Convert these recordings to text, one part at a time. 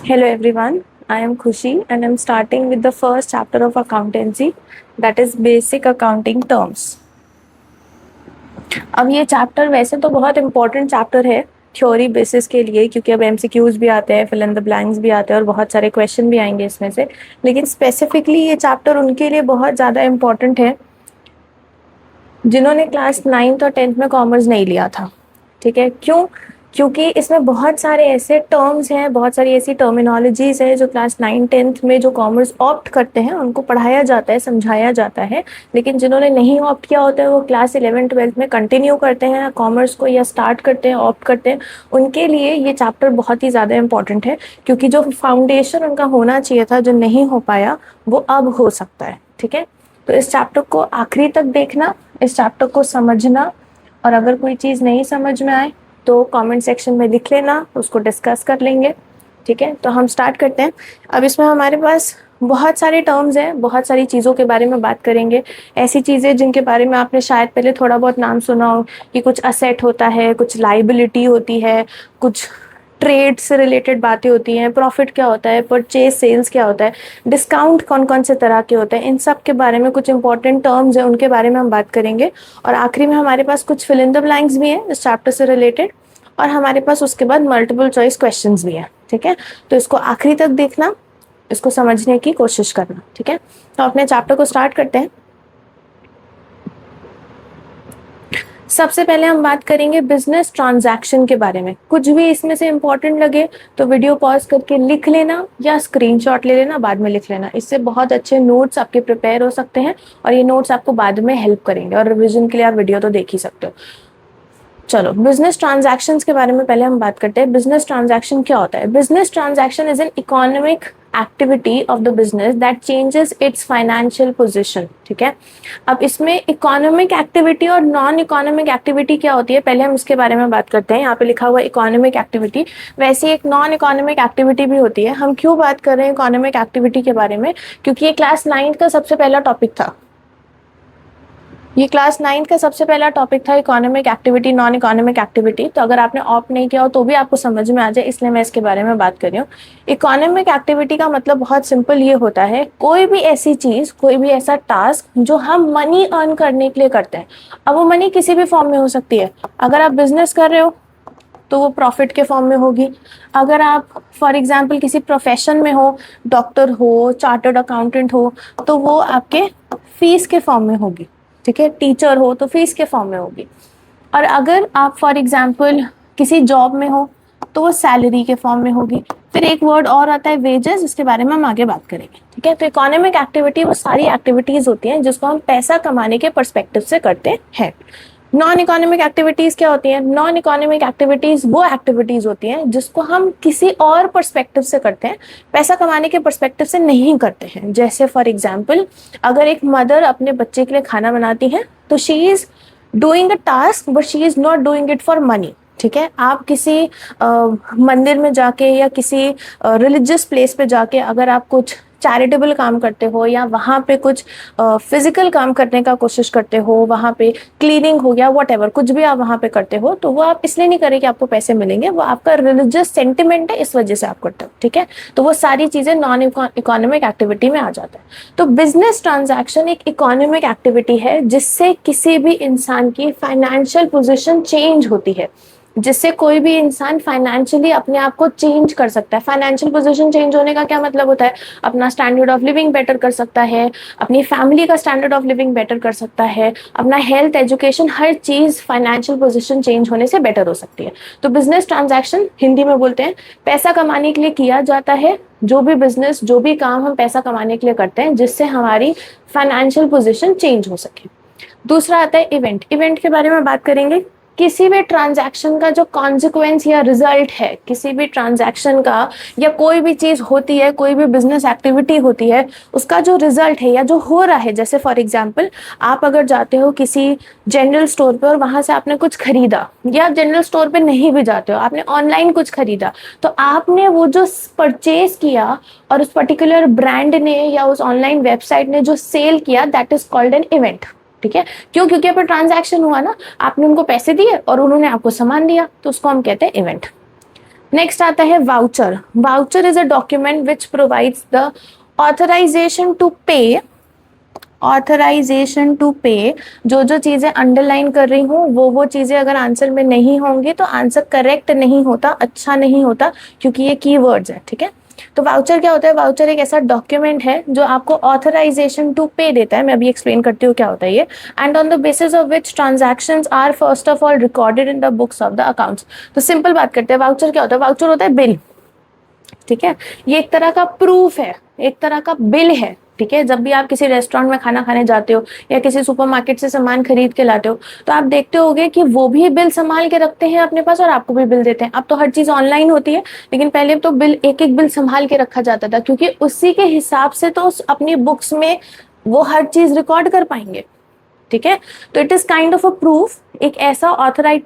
Hello everyone, I am Khushi and I'm starting with the first chapter of accountancy, that is basic accounting terms. अब ये chapter वैसे तो बहुत important chapter है theory basis के लिए, क्योंकि अब एमसीक्यूज भी आते हैं, फिल इन द ब्लैंक्स भी आते हैं और बहुत सारे क्वेश्चन भी आएंगे इसमें से। लेकिन स्पेसिफिकली ये चैप्टर उनके लिए बहुत ज़्यादा इम्पोर्टेंट है जिन्होंने क्लास 9th और 10th में कॉमर्स नहीं लिया था। ठीक है, क्यों? क्योंकि इसमें बहुत सारे ऐसे टर्म्स हैं, बहुत सारी ऐसी टर्मिनोलॉजीज है जो क्लास 9th-10th में जो कॉमर्स ऑप्ट करते हैं उनको पढ़ाया जाता है, समझाया जाता है। लेकिन जिन्होंने नहीं ऑप्ट किया होता है वो क्लास 11th-12th में कंटिन्यू करते हैं कॉमर्स को, या स्टार्ट करते हैं, ऑप्ट करते हैं, उनके लिए ये चैप्टर बहुत ही ज़्यादा इंपॉर्टेंट है। क्योंकि जो फाउंडेशन उनका होना चाहिए था, जो नहीं हो पाया, वो अब हो सकता है। ठीक है, तो इस चैप्टर को आखिरी तक देखना, इस चैप्टर को समझना, और अगर कोई चीज़ नहीं समझ में आए तो कमेंट सेक्शन में लिख लेना, उसको डिस्कस कर लेंगे। ठीक है, तो हम स्टार्ट करते हैं। अब इसमें हमारे पास बहुत सारे टर्म्स हैं, बहुत सारी चीज़ों के बारे में बात करेंगे। ऐसी चीज़ें जिनके बारे में आपने शायद पहले थोड़ा बहुत नाम सुना हो कि कुछ असेट होता है, कुछ लाइबिलिटी होती है, कुछ ट्रेड से रिलेटेड बातें होती हैं, प्रॉफिट क्या होता है, परचेज सेल्स क्या होता है, डिस्काउंट कौन कौन से तरह के होते हैं, इन सब के बारे में कुछ इंपॉर्टेंट टर्म्स हैं, उनके बारे में हम बात करेंगे। और आखिरी में हमारे पास कुछ फिल इन द ब्लैंक्स भी हैं इस चैप्टर से रिलेटेड, और हमारे पास उसके बाद मल्टीपल चॉइस क्वेश्चंस भी हैं। ठीक है, तो इसको आखिरी तक देखना, इसको समझने की कोशिश करना। ठीक है, तो अपने चैप्टर को स्टार्ट करते हैं। सबसे पहले हम बात करेंगे बिजनेस ट्रांजैक्शन के बारे में। कुछ भी इसमें से इंपॉर्टेंट लगे तो वीडियो पॉज करके लिख लेना या स्क्रीनशॉट ले लेना, बाद में लिख लेना। इससे बहुत अच्छे नोट्स आपके प्रिपेयर हो सकते हैं और ये नोट्स आपको बाद में हेल्प करेंगे, और रिवीजन के लिए आप वीडियो तो देख ही सकते हो। चलो, बिजनेस ट्रांजैक्शंस के बारे में पहले हम बात करते हैं। बिजनेस ट्रांजैक्शन क्या होता है? Business transaction is an economic activity of the business that changes it's financial position. ठीक है, अब इसमें इकोनॉमिक एक्टिविटी और नॉन इकोनॉमिक एक्टिविटी क्या होती है, पहले हम इसके बारे में बात करते हैं। यहाँ पे लिखा हुआ इकोनॉमिक एक्टिविटी, वैसे एक नॉन इकोनॉमिक एक्टिविटी भी होती है। हम क्यों बात कर रहे हैं इकोनॉमिक एक्टिविटी के बारे में? क्योंकि ये क्लास 9th का सबसे पहला टॉपिक था। ये क्लास 9th का सबसे पहला टॉपिक था, economic activity, non economic activity. तो अगर आपने ऑप्ट नहीं किया हो तो भी आपको समझ में आ जाए, इसलिए मैं इसके बारे में बात कर रही हूँ। इकोनॉमिक एक्टिविटी का मतलब बहुत सिंपल ये होता है, कोई भी ऐसी चीज़, कोई भी ऐसा टास्क जो हम मनी अर्न करने के लिए करते हैं। अब वो मनी किसी भी फॉर्म में हो सकती है। अगर आप बिजनेस कर रहे हो तो वो प्रॉफिट के फॉर्म में होगी। अगर आप फॉर एग्जाम्पल किसी प्रोफेशन में हो, डॉक्टर हो, चार्टर्ड अकाउंटेंट हो, तो वो आपके फीस के फॉर्म में होगी। ठीक है, टीचर हो तो फीस के फॉर्म में होगी। और अगर आप फॉर एग्जाम्पल किसी जॉब में हो तो वो सैलरी के फॉर्म में होगी। फिर एक वर्ड और आता है वेजेस, इसके बारे में हम आगे बात करेंगे। ठीक है, तो इकोनॉमिक एक्टिविटी वो सारी एक्टिविटीज होती हैं जिसको हम पैसा कमाने के पर्सपेक्टिव से करते हैं। नॉन इकोनॉमिक एक्टिविटीज क्या होती हैं? नॉन इकोनॉमिक एक्टिविटीज वो एक्टिविटीज होती हैं जिसको हम किसी और पर्सपेक्टिव से करते हैं, पैसा कमाने के पर्सपेक्टिव से नहीं करते हैं। जैसे फॉर एग्जाम्पल, अगर एक मदर अपने बच्चे के लिए खाना बनाती है तो she is doing a task but she is not doing it for money. ठीक है, आप किसी मंदिर में जाके या किसी रिलीजियस प्लेस पे जाके अगर आप कुछ चैरिटेबल काम करते हो या वहाँ पे कुछ फिजिकल काम करने का कोशिश करते हो, वहाँ पे क्लीनिंग हो गया, व्हाटएवर, कुछ भी आप वहाँ पे करते हो, तो वो आप इसलिए नहीं करें कि आपको पैसे मिलेंगे, वो आपका रिलीजियस सेंटिमेंट है, इस वजह से आप करते हो। ठीक है, तो वो सारी चीज़ें नॉन इकोनॉमिक एक्टिविटी में आ जाता है। तो बिजनेस ट्रांजैक्शन एक इकोनॉमिक एक्टिविटी है जिससे किसी भी इंसान की फाइनेंशियल पोजिशन चेंज होती है, जिससे कोई भी इंसान फाइनेंशियली अपने आप को चेंज कर सकता है। फाइनेंशियल पोजीशन चेंज होने का क्या मतलब होता है? अपना स्टैंडर्ड ऑफ लिविंग बेटर कर सकता है, अपनी फैमिली का स्टैंडर्ड ऑफ लिविंग बेटर कर सकता है, अपना हेल्थ, एजुकेशन, हर चीज़ फाइनेंशियल पोजीशन चेंज होने से बेटर हो सकती है। तो बिजनेस ट्रांजैक्शन हिंदी में बोलते हैं पैसा कमाने के लिए किया जाता है। जो भी बिजनेस, जो भी काम हम पैसा कमाने के लिए करते हैं जिससे हमारी फाइनेंशियल पोजीशन चेंज हो सके। दूसरा आता है इवेंट। इवेंट के बारे में बात करेंगे। किसी भी ट्रांजैक्शन का जो कॉन्सिक्वेंस या रिजल्ट है, किसी भी ट्रांजैक्शन का या कोई भी चीज़ होती है, कोई भी बिजनेस एक्टिविटी होती है, उसका जो रिजल्ट है या जो हो रहा है। जैसे फॉर एग्जांपल, आप अगर जाते हो किसी जनरल स्टोर पे और वहाँ से आपने कुछ खरीदा, या जनरल स्टोर पे नहीं भी जाते हो, आपने ऑनलाइन कुछ खरीदा, तो आपने वो जो परचेज किया और उस पर्टिकुलर ब्रांड ने या उस ऑनलाइन वेबसाइट ने जो सेल किया, that is called an event. ठीक है, क्यों? क्योंकि यहाँ पर ट्रांजैक्शन हुआ ना, आपने उनको पैसे दिए और उन्होंने आपको सामान दिया, तो उसको हम कहते हैं इवेंट। नेक्स्ट आता है voucher. Voucher is a document which provides the authorisation to pay. Authorisation to pay, जो जो चीजें अंडरलाइन कर रही हूँ वो चीजें अगर आंसर में नहीं होंगी तो आंसर करेक्ट नहीं होता, अच्छा नहीं होता, क्योंकि ये कीवर्ड्स है. ठीक है, तो वाउचर क्या होता है? वाउचर एक ऐसा डॉक्यूमेंट है जो आपको ऑथराइजेशन टू पे देता है. मैं अभी एक्सप्लेन करती हूँ क्या होता है ये. And on the basis of which transactions are first of all recorded in the books of the accounts. तो सिंपल बात करते हैं, वाउचर क्या होता है? वाउचर होता है बिल. ठीक है, ये एक तरह का प्रूफ है, एक तरह का बिल है. ठीक है, जब भी आप किसी रेस्टोरेंट में खाना खाने जाते हो या किसी सुपरमार्केट से सामान खरीद के लाते हो तो आप देखते होगे कि वो भी बिल संभाल के रखते हैं अपने पास और आपको भी बिल देते हैं. अब तो हर चीज ऑनलाइन होती है, लेकिन पहले तो बिल, एक एक बिल संभाल के रखा जाता था, क्योंकि उसी के हिसाब से तो अपनी बुक्स में वो हर चीज रिकॉर्ड कर पाएंगे. ठीक है, तो it is kind of a proof, एक ऐसा ऑथराइज.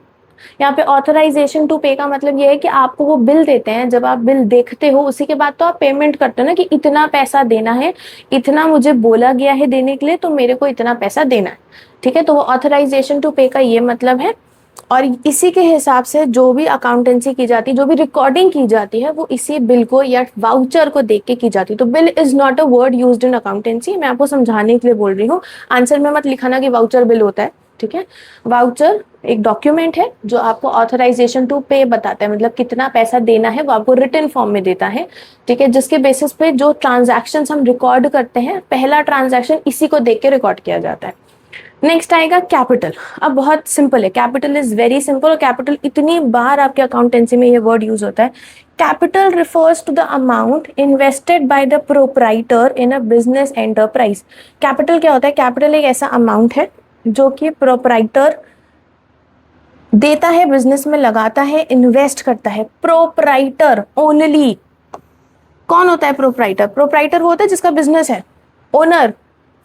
यहाँ पे ऑथराइजेशन टू पे का मतलब ये है कि आपको वो बिल देते हैं, जब आप बिल देखते हो उसी के बाद तो आप पेमेंट करते हो ना, कि इतना पैसा देना है, इतना मुझे बोला गया है देने के लिए, तो मेरे को इतना पैसा देना है. ठीक है, तो वो ऑथराइजेशन टू पे का ये मतलब है. और इसी के हिसाब से जो भी अकाउंटेंसी की जाती है, जो भी रिकॉर्डिंग की जाती है, वो इसी बिल को या वाउचर को देख के की जाती है. तो bill is not a word used in accountancy. मैं आपको समझाने के लिए बोल रही हूँ, आंसर में मत लिखाना कि वाउचर बिल होता है. ठीक है, वाउचर एक डॉक्यूमेंट है जो आपको ऑथराइजेशन टू पे बताता है, मतलब कितना पैसा देना है वो आपको रिटन फॉर्म में देता है. ठीक है, जिसके बेसिस पे जो ट्रांजैक्शन हम रिकॉर्ड करते हैं, पहला ट्रांजैक्शन इसी को देख के रिकॉर्ड किया जाता है. नेक्स्ट आएगा कैपिटल. अब बहुत सिंपल है, कैपिटल इज वेरी सिंपल. और कैपिटल इतनी बार आपके अकाउंटेंसी में ये वर्ड यूज होता है. Capital refers to the amount invested by the proprietor in a business enterprise. Capital क्या होता है? कैपिटल एक ऐसा अमाउंट है जो कि प्रोप्राइटर देता है, बिजनेस में लगाता है, इन्वेस्ट करता है. Proprietor only. कौन होता है प्रोप्राइटर? प्रोप्राइटर वो होता है जिसका बिजनेस है. Owner,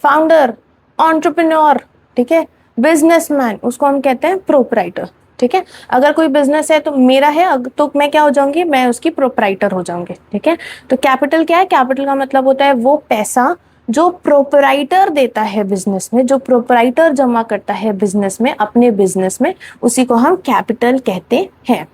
founder, entrepreneur. ठीक है, बिजनेसमैन, उसको हम कहते हैं प्रोप्राइटर. ठीक है, अगर कोई बिजनेस है तो मेरा है, तो मैं क्या हो जाऊंगी? मैं उसकी प्रोप्राइटर हो जाऊंगी. ठीक है, तो कैपिटल क्या है? कैपिटल का मतलब होता है वो पैसा जो प्रोप्राइटर देता है बिजनेस में, जो प्रोप्राइटर जमा करता है बिजनेस में, अपने बिजनेस में, उसी को हम कैपिटल कहते हैं.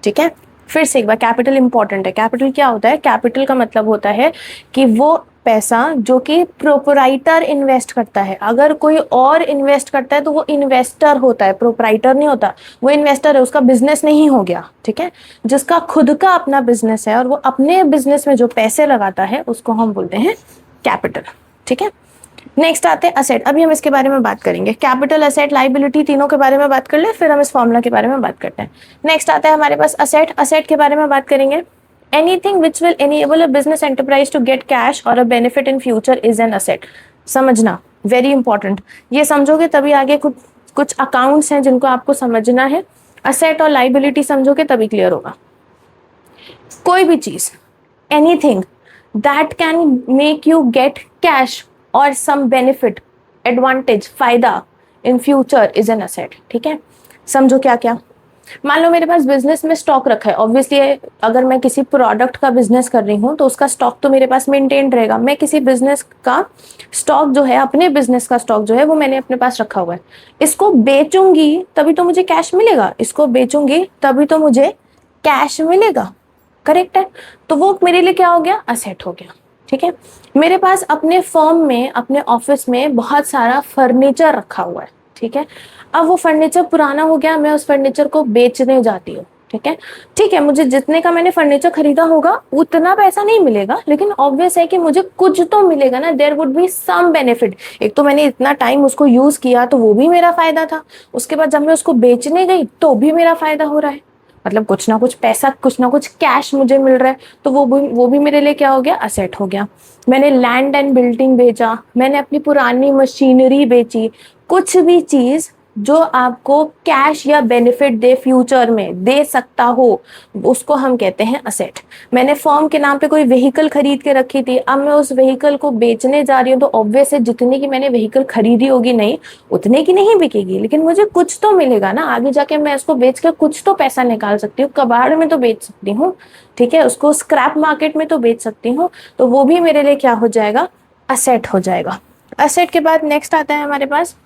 ठीक है, फिर से एक बार, कैपिटल इंपॉर्टेंट है. कैपिटल क्या होता है? कैपिटल का मतलब होता है कि वो पैसा जो कि प्रोप्राइटर इन्वेस्ट करता है. अगर कोई और इन्वेस्ट करता है तो वो इन्वेस्टर होता है, प्रोप्राइटर नहीं होता. वो इन्वेस्टर है, उसका बिजनेस नहीं हो गया. ठीक है, जिसका खुद का अपना बिजनेस है और वो अपने बिजनेस में जो पैसे लगाता है उसको हम बोलते हैं कैपिटल. ठीक है, नेक्स्ट आते हैं असेट. अभी हम इसके बारे में बात करेंगे. कैपिटल, असेट, लाइबिलिटी, तीनों के बारे में बात कर ले, फिर हम इस फॉर्मूला के बारे में बात करते हैं. नेक्स्ट आता है हमारे पास असेट. असेट के बारे में बात करेंगे. Anything which will enable a business enterprise to get cash और a benefit in future is an asset. समझना, वेरी इंपॉर्टेंट. ये समझोगे तभी आगे कुछ अकाउंट्स हैं जिनको आपको समझना है. असेट और लाइबिलिटी समझोगे तभी क्लियर होगा. कोई भी चीज, anything that can make you get cash or some benefit, advantage, फायदा in future is an asset. ठीक है, समझो क्या क्या. मान लो मेरे पास बिजनेस में स्टॉक रखा है. ऑब्वियसली अगर मैं किसी प्रोडक्ट का बिजनेस कर रही हूँ तो उसका स्टॉक तो मेरे पास मेंटेन रहेगा. मैं किसी बिजनेस का स्टॉक जो है, अपने बिजनेस का स्टॉक जो है, वो मैंने अपने पास रखा हुआ है. इसको बेचूंगी तभी तो मुझे कैश मिलेगा. इसको बेचूंगी तभी तो मुझे कैश मिलेगा. करेक्ट है, तो वो मेरे लिए क्या हो गया? असेट हो गया. ठीक है, मेरे पास अपने फर्म में, अपने ऑफिस में बहुत सारा फर्नीचर रखा हुआ है. ठीक है, अब वो फर्नीचर पुराना हो गया, मैं उस फर्नीचर को बेचने जाती हूँ. ठीक है, ठीक है, मुझे जितने का मैंने फर्नीचर खरीदा होगा उतना पैसा नहीं मिलेगा, लेकिन ऑब्वियस है कि मुझे कुछ तो मिलेगा ना. There would be some benefit. एक तो मैंने इतना टाइम उसको यूज किया तो वो भी मेरा फायदा था. उसके बाद जब मैं उसको बेचने गई तो भी मेरा फायदा हो रहा है. मतलब कुछ ना कुछ पैसा, कुछ ना कुछ कैश मुझे मिल रहा है. तो वो भी मेरे लिए क्या हो गया? असेट हो गया. मैंने लैंड एंड बिल्डिंग बेचा, मैंने अपनी पुरानी मशीनरी बेची. कुछ भी चीज जो आपको कैश या बेनिफिट दे, फ्यूचर में दे सकता हो, उसको हम कहते हैं असेट. मैंने फर्म के नाम पे कोई व्हीकल खरीद के रखी थी, अब मैं उस व्हीकल को बेचने जा रही हूँ तो ऑब्वियस है जितने की मैंने व्हीकल खरीदी होगी, नहीं उतने की नहीं बिकेगी, लेकिन मुझे कुछ तो मिलेगा ना. आगे जाके मैं उसको बेच कर कुछ तो पैसा निकाल सकती हूँ. कबाड़ में तो बेच सकती हूँ. ठीक है, उसको स्क्रैप मार्केट में तो बेच सकती हूँ. तो वो भी मेरे लिए क्या हो जाएगा? असेट हो जाएगा. असेट के बाद नेक्स्ट आता है हमारे पास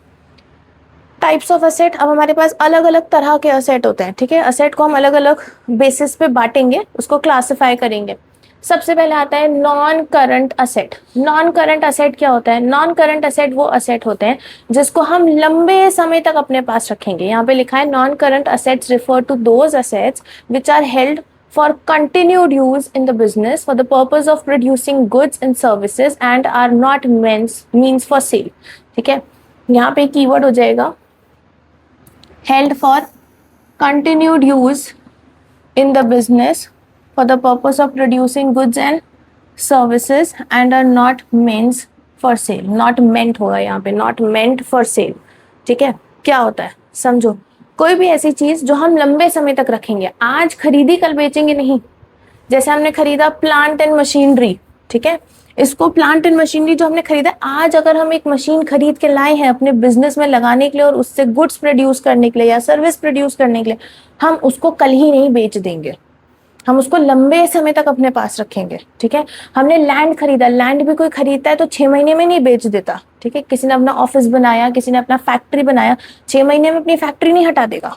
टाइप्स ऑफ असेट, अब हमारे पास अलग अलग तरह के असेट होते हैं, ठीक है। असेट को हम अलग अलग बेसिस पे बांटेंगे, उसको क्लासिफाई करेंगे। सबसे पहले आता है non current asset. Non current asset क्या होता है? नॉन करंट असेट वो असेट होते हैं जिसको हम लंबे समय तक अपने पास रखेंगे। यहाँ पे लिखा है non current assets refer to those assets which are held for continued use in the business for the purpose of producing goods and services and are not means for sale। ठीक है, यहाँ पे कीवर्ड हो जाएगा held for continued use in the business for the purpose of producing goods and services and are not meant for sale। not meant होगा यहाँ पे, not meant for sale। ठीक है, क्या होता है समझो। कोई भी ऐसी चीज जो हम लंबे समय तक रखेंगे, आज खरीदी कल बेचेंगे नहीं। जैसे हमने खरीदा प्लांट एंड मशीनरी, ठीक है, इसको प्लांट एंड मशीनरी जो हमने खरीदा, आज अगर हम एक मशीन खरीद के लाए हैं अपने बिजनेस में लगाने के लिए और उससे गुड्स प्रोड्यूस करने के लिए या सर्विस प्रोड्यूस करने के लिए, हम उसको कल ही नहीं बेच देंगे, हम उसको लंबे समय तक अपने पास रखेंगे। ठीक है, हमने लैंड खरीदा, लैंड भी कोई खरीदता है तो 6 महीने में नहीं बेच देता। ठीक है, किसी ने अपना ऑफिस बनाया, किसी ने अपना फैक्ट्री बनाया, 6 महीने में अपनी फैक्ट्री नहीं हटा देगा,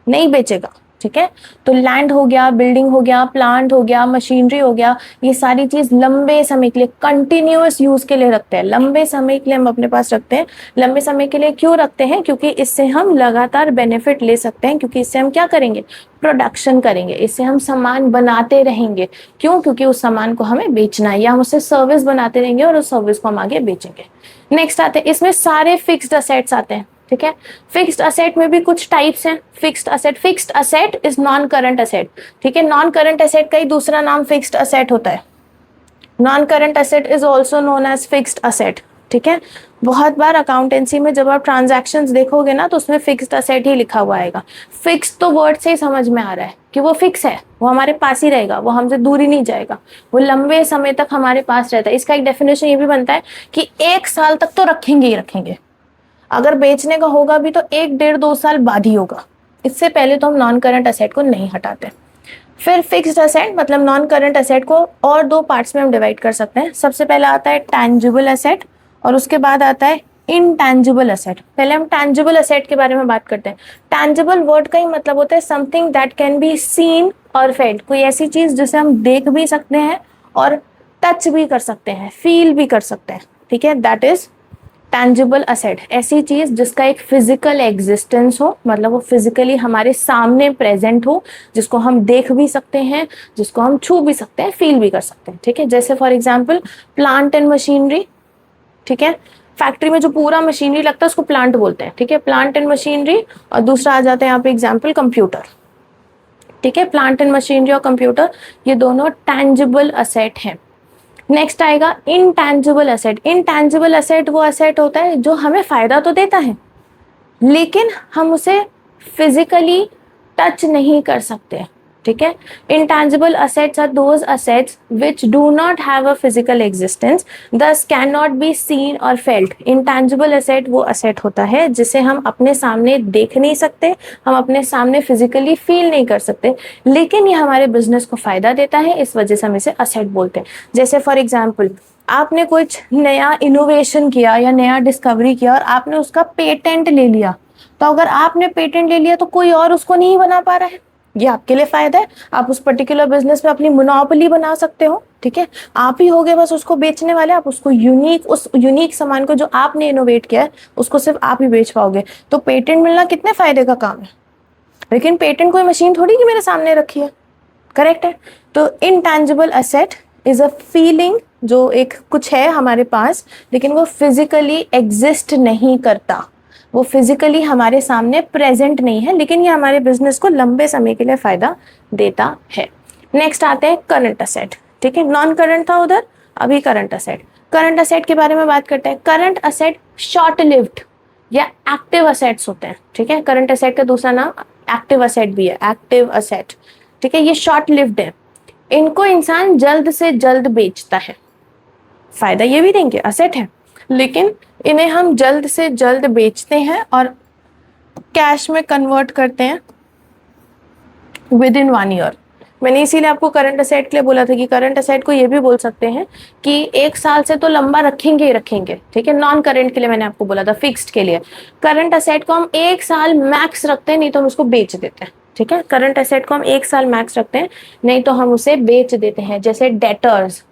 नहीं बेचेगा। ठीक है, तो लैंड हो गया, बिल्डिंग हो गया, प्लांट हो गया, मशीनरी हो गया, ये सारी चीज लंबे समय के लिए कंटिन्यूअस यूज के लिए रखते हैं। लंबे समय के लिए हम अपने पास रखते हैं। लंबे समय के लिए क्यों रखते हैं? क्योंकि इससे हम लगातार बेनिफिट ले सकते हैं, क्योंकि इससे हम क्या करेंगे? प्रोडक्शन करेंगे, इससे हम सामान बनाते रहेंगे। क्यों? क्योंकि उस सामान को हमें बेचना है, या हम उससे सर्विस बनाते रहेंगे और उस सर्विस को हम आगे बेचेंगे। नेक्स्ट आते हैं, इसमें सारे फिक्स्ड असेट्स आते हैं। ठीक है, फिक्स्ड असेट में भी कुछ टाइप्स हैं। Fixed asset is non current asset. ठीक है, नॉन करंट असेट का ही दूसरा नाम फिक्स्ड असेट होता है। Non current asset is also known as fixed asset. ठीक है, बहुत बार अकाउंटेंसी में जब आप ट्रांजैक्शंस देखोगे ना तो उसमें फिक्स्ड असेट ही लिखा हुआ आएगा। फिक्स तो वर्ड से ही समझ में आ रहा है कि वो फिक्स है, वो हमारे पास ही रहेगा, वो हमसे दूर ही नहीं जाएगा, वो लंबे समय तक हमारे पास रहता है। इसका एक डेफिनेशन ये भी बनता है कि 1 साल तक तो रखेंगे ही रखेंगे, अगर बेचने का होगा भी तो 1, 1.5, 2 साल बाद ही होगा, इससे पहले तो हम नॉन करंट असेट को नहीं हटाते। फिर फिक्स्ड असेट मतलब नॉन करंट असेट को और 2 पार्ट्स में हम डिवाइड कर सकते हैं। सबसे पहले आता है टैंजिबल असेट और उसके बाद आता है इनटैंजिबल असेट। पहले हम टैंजिबल असेट के बारे में बात करते हैं। टैंजिबल वर्ड का ही मतलब होता है something that can be seen और फेल्ट। कोई ऐसी चीज जिसे हम देख भी सकते हैं और टच भी कर सकते हैं, फील भी कर सकते हैं। ठीक है, दैट इज टैंजिबल असेट। ऐसी चीज जिसका एक फिजिकल एग्जिस्टेंस हो, मतलब वो फिजिकली हमारे सामने प्रेजेंट हो, जिसको हम देख भी सकते हैं, जिसको हम छू भी सकते हैं, फील भी कर सकते हैं। ठीक है, जैसे for example plant and machinery. ठीक है, फैक्ट्री में जो पूरा मशीनरी लगता है उसको प्लांट बोलते हैं। ठीक है, प्लांट एंड मशीनरी। और दूसरा आ जाता है यहाँ पे एग्जाम्पल कंप्यूटर। ठीक है, प्लांट एंड मशीनरी और कंप्यूटर ये दोनों टैंजिबल असेट हैं। नेक्स्ट आएगा इनटैंजिबल असेट। इनटैंजिबल असेट वो असेट होता है जो हमें फायदा तो देता है लेकिन हम उसे फिजिकली टच नहीं कर सकते। ठीक है, intangible assets are those assets which do not have a physical existence, thus cannot be seen or felt। intangible asset वो asset होता है जिसे हम अपने सामने देख नहीं सकते, हम अपने सामने फिजिकली फील नहीं कर सकते, लेकिन ये हमारे बिजनेस को फायदा देता है, इस वजह से हम इसे asset बोलते हैं। जैसे फॉर एग्जाम्पल आपने कुछ नया इनोवेशन किया या नया डिस्कवरी किया और आपने उसका पेटेंट ले लिया, तो अगर आपने पेटेंट ले लिया तो कोई और उसको नहीं बना पा रहा है, ये आपके लिए फायदा है। आप उस पर्टिकुलर बिजनेस में अपनी मोनोपोली बना सकते हो। ठीक है, आप ही होगे बस उसको बेचने वाले, आप उसको उस यूनिक सामान को जो आपने इनोवेट किया है उसको सिर्फ आप ही बेच पाओगे। तो पेटेंट मिलना कितने फायदे का काम है, लेकिन पेटेंट कोई मशीन थोड़ी कि मेरे सामने रखी है। करेक्ट है, तो intangible asset is a feeling, जो एक कुछ है हमारे पास लेकिन वो फिजिकली एग्जिस्ट नहीं करता, वो फिजिकली हमारे सामने प्रेजेंट नहीं है, लेकिन ये हमारे बिजनेस को लंबे समय के लिए फायदा देता है। नेक्स्ट आते हैं करंट असेट। ठीक है, नॉन करंट था उधर, अभी करंट असेट। करंट असेट के बारे में बात करते हैं। करंट असेट शॉर्ट लिव्ड या एक्टिव असेट्स होते हैं। ठीक है, करंट असेट का दूसरा नाम एक्टिव असेट भी है, एक्टिव असेट। ठीक है, ये शॉर्ट लिव्ड है, इनको इंसान जल्द से जल्द बेचता है, फायदा ये भी देंगे, असेट है, लेकिन इन्हें हम जल्द से जल्द बेचते हैं और कैश में कन्वर्ट करते हैं विद इन 1 ईयर। मैंने इसीलिए आपको करंट असेट के लिए बोला था कि करंट असेट को ये भी बोल सकते हैं कि 1 साल से तो लंबा रखेंगे ही रखेंगे, ठीक है। नॉन करंट के लिए मैंने आपको बोला था, फिक्स्ड के लिए करंट असेट को हम 1 साल मैक्स रखते हैं, नहीं तो हम उसको बेच देते हैं, ठीक है। करंट असेट को हम 1 साल मैक्स रखते हैं, नहीं तो हम उसे बेच देते हैं। जैसे डेटर्स,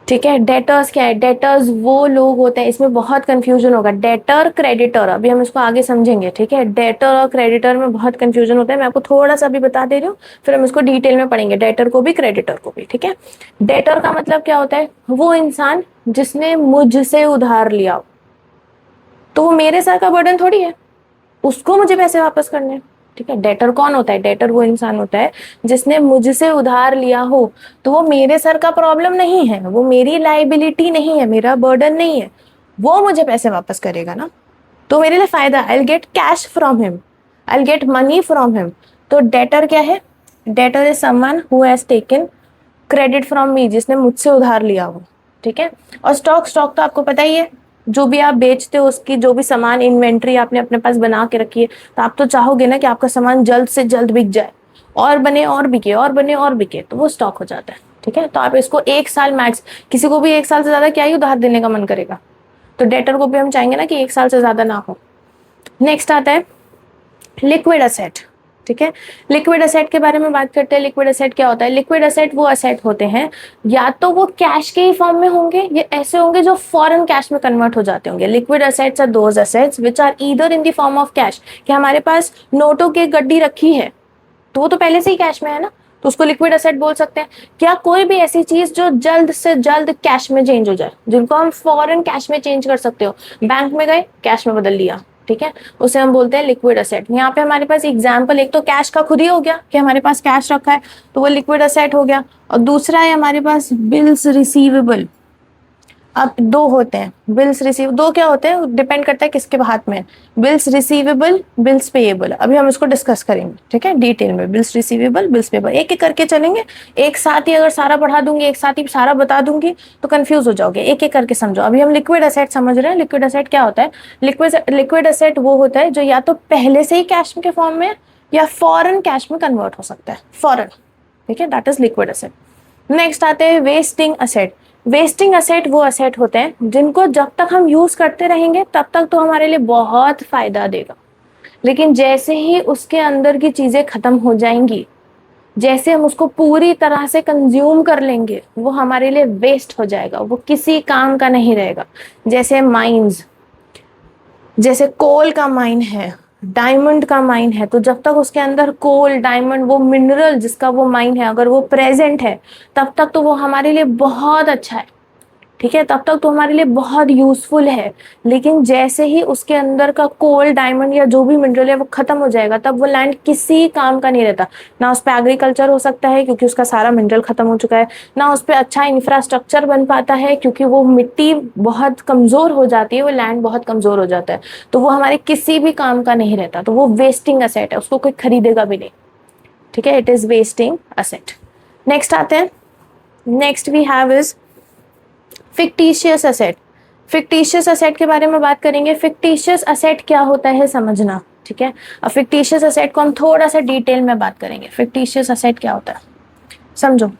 ठीक है। डेटर्स क्या है? डेटर्स वो लोग होते हैं, इसमें बहुत कंफ्यूजन होगा, डेटर क्रेडिटर, अभी हम इसको आगे समझेंगे, ठीक है। डेटर और क्रेडिटर में बहुत कंफ्यूजन होता है, मैं आपको थोड़ा सा अभी बता दे रही हूँ, फिर हम इसको डिटेल में पढ़ेंगे, डेटर को भी क्रेडिटर को भी, ठीक है। डेटर का मतलब क्या होता है? वो इंसान जिसने मुझसे उधार लिया हो, तो वो मेरे सर का बर्डन थोड़ी है, उसको मुझे पैसे वापस करने हैं, ठीक है। डेटर कौन होता है? डेटर वो इंसान होता है जिसने मुझसे उधार लिया हो, तो वो मेरे सर का प्रॉब्लम नहीं है, वो मेरी लाइबिलिटी नहीं है, मेरा बर्डन नहीं है, वो मुझे पैसे वापस करेगा ना, तो मेरे लिए फायदा, I will get cash from him, I will get money from him. तो डेटर क्या है? Debtor is someone who has taken credit from me, जिसने मुझसे उधार लिया हो, ठीक है। और स्टॉक, स्टॉक तो आपको पता ही है, जो भी आप बेचते हो उसकी जो भी सामान इन्वेंट्री आपने अपने पास बना के रखी है, तो आप तो चाहोगे ना कि आपका सामान जल्द से जल्द बिक जाए, और बने और बिके, और बने और बिके, तो वो स्टॉक हो जाता है, ठीक है। तो आप इसको 1 साल मैक्स, किसी को भी 1 साल से ज्यादा क्या ही उधार देने का मन करेगा, तो डेटर को भी हम चाहेंगे ना कि 1 साल से ज्यादा ना हो। नेक्स्ट आता है लिक्विड असेट, ठीक है। लिक्विड असेट के बारे में बात करते हैं। लिक्विड असेट क्या होता है? लिक्विड असेट वो असेट होते हैं, या तो वो कैश के ही फॉर्म में होंगे, या ऐसे होंगे जो फॉरेन कैश में कन्वर्ट हो जाते होंगे। Liquid assets are those assets which are either in the form of cash, कि हमारे पास नोटों की गड्डी रखी है, तो वो तो पहले से ही कैश में है ना, तो उसको लिक्विड असेट बोल सकते हैं। क्या कोई भी ऐसी चीज जो जल्द से जल्द कैश में चेंज हो जाए, जिनको हम फॉरेन कैश में चेंज कर सकते हो, बैंक में गए कैश में बदल लिया, ठीक है, उसे हम बोलते हैं लिक्विड असेट। यहाँ पे हमारे पास एग्जाम्पल, एक तो कैश का खुद ही हो गया कि हमारे पास कैश रखा है, तो वो लिक्विड असेट हो गया, और दूसरा है हमारे पास बिल्स रिसीवेबल। अब दो होते हैं बिल्स रिसीव, दो क्या होते हैं, डिपेंड करता है किसके हाथ में, बिल्स रिसीवेबल, बिल्स पेएबल। अभी हम इसको डिस्कस करेंगे, ठीक है, डिटेल में, बिल्स रिसीवेबल, बिल्स पेएबल, एक एक करके चलेंगे। एक साथ ही अगर सारा पढ़ा दूंगी, एक साथ ही सारा बता दूंगी तो कंफ्यूज हो जाओगे, एक एक करके समझो। अभी हम लिक्विड असेट समझ रहे हैं। लिक्विड असेट क्या होता है? लिक्विड असेट वो होता है जो या तो पहले से ही कैश के फॉर्म में या फॉरेन कैश में कन्वर्ट हो सकता है, फॉरेन, ठीक है, that is liquid asset. Next आते हैं वेस्टिंग असेट। वेस्टिंग असेट वो असेट होते हैं जिनको जब तक हम यूज करते रहेंगे तब तक तो हमारे लिए बहुत फायदा देगा, लेकिन जैसे ही उसके अंदर की चीजें खत्म हो जाएंगी, जैसे हम उसको पूरी तरह से कंज्यूम कर लेंगे, वो हमारे लिए वेस्ट हो जाएगा, वो किसी काम का नहीं रहेगा। जैसे माइंस, जैसे कोल का माइन है, डायमंड का माइन है, तो जब तक उसके अंदर कोल, डायमंड, वो मिनरल जिसका वो माइन है, अगर वो प्रेजेंट है, तब तक तो वो हमारे लिए बहुत अच्छा है, ठीक है, तब तक तो हमारे लिए बहुत यूजफुल है। लेकिन जैसे ही उसके अंदर का कोल, डायमंड या जो भी मिनरल है वो खत्म हो जाएगा, तब वो लैंड किसी काम का नहीं रहता। ना उस पर एग्रीकल्चर हो सकता है क्योंकि उसका सारा मिनरल खत्म हो चुका है, ना उस पर अच्छा इंफ्रास्ट्रक्चर बन पाता है क्योंकि वो मिट्टी बहुत कमजोर हो जाती है, वो लैंड बहुत कमजोर हो जाता है, तो वो हमारे किसी भी काम का नहीं रहता, तो वो वेस्टिंग असेट है, उसको कोई खरीदेगा भी नहीं, ठीक है, it is wasting asset. Next आते हैं, next we have is fictitious asset. Fictitious asset के बारे में बात करेंगे। फिक्टिशियस असेट क्या होता है समझना, ठीक है। अब फिक्टिशियस असेट को हम थोड़ा सा डिटेल में बात करेंगे। फिक्टिशियस असेट क्या होता है समझो।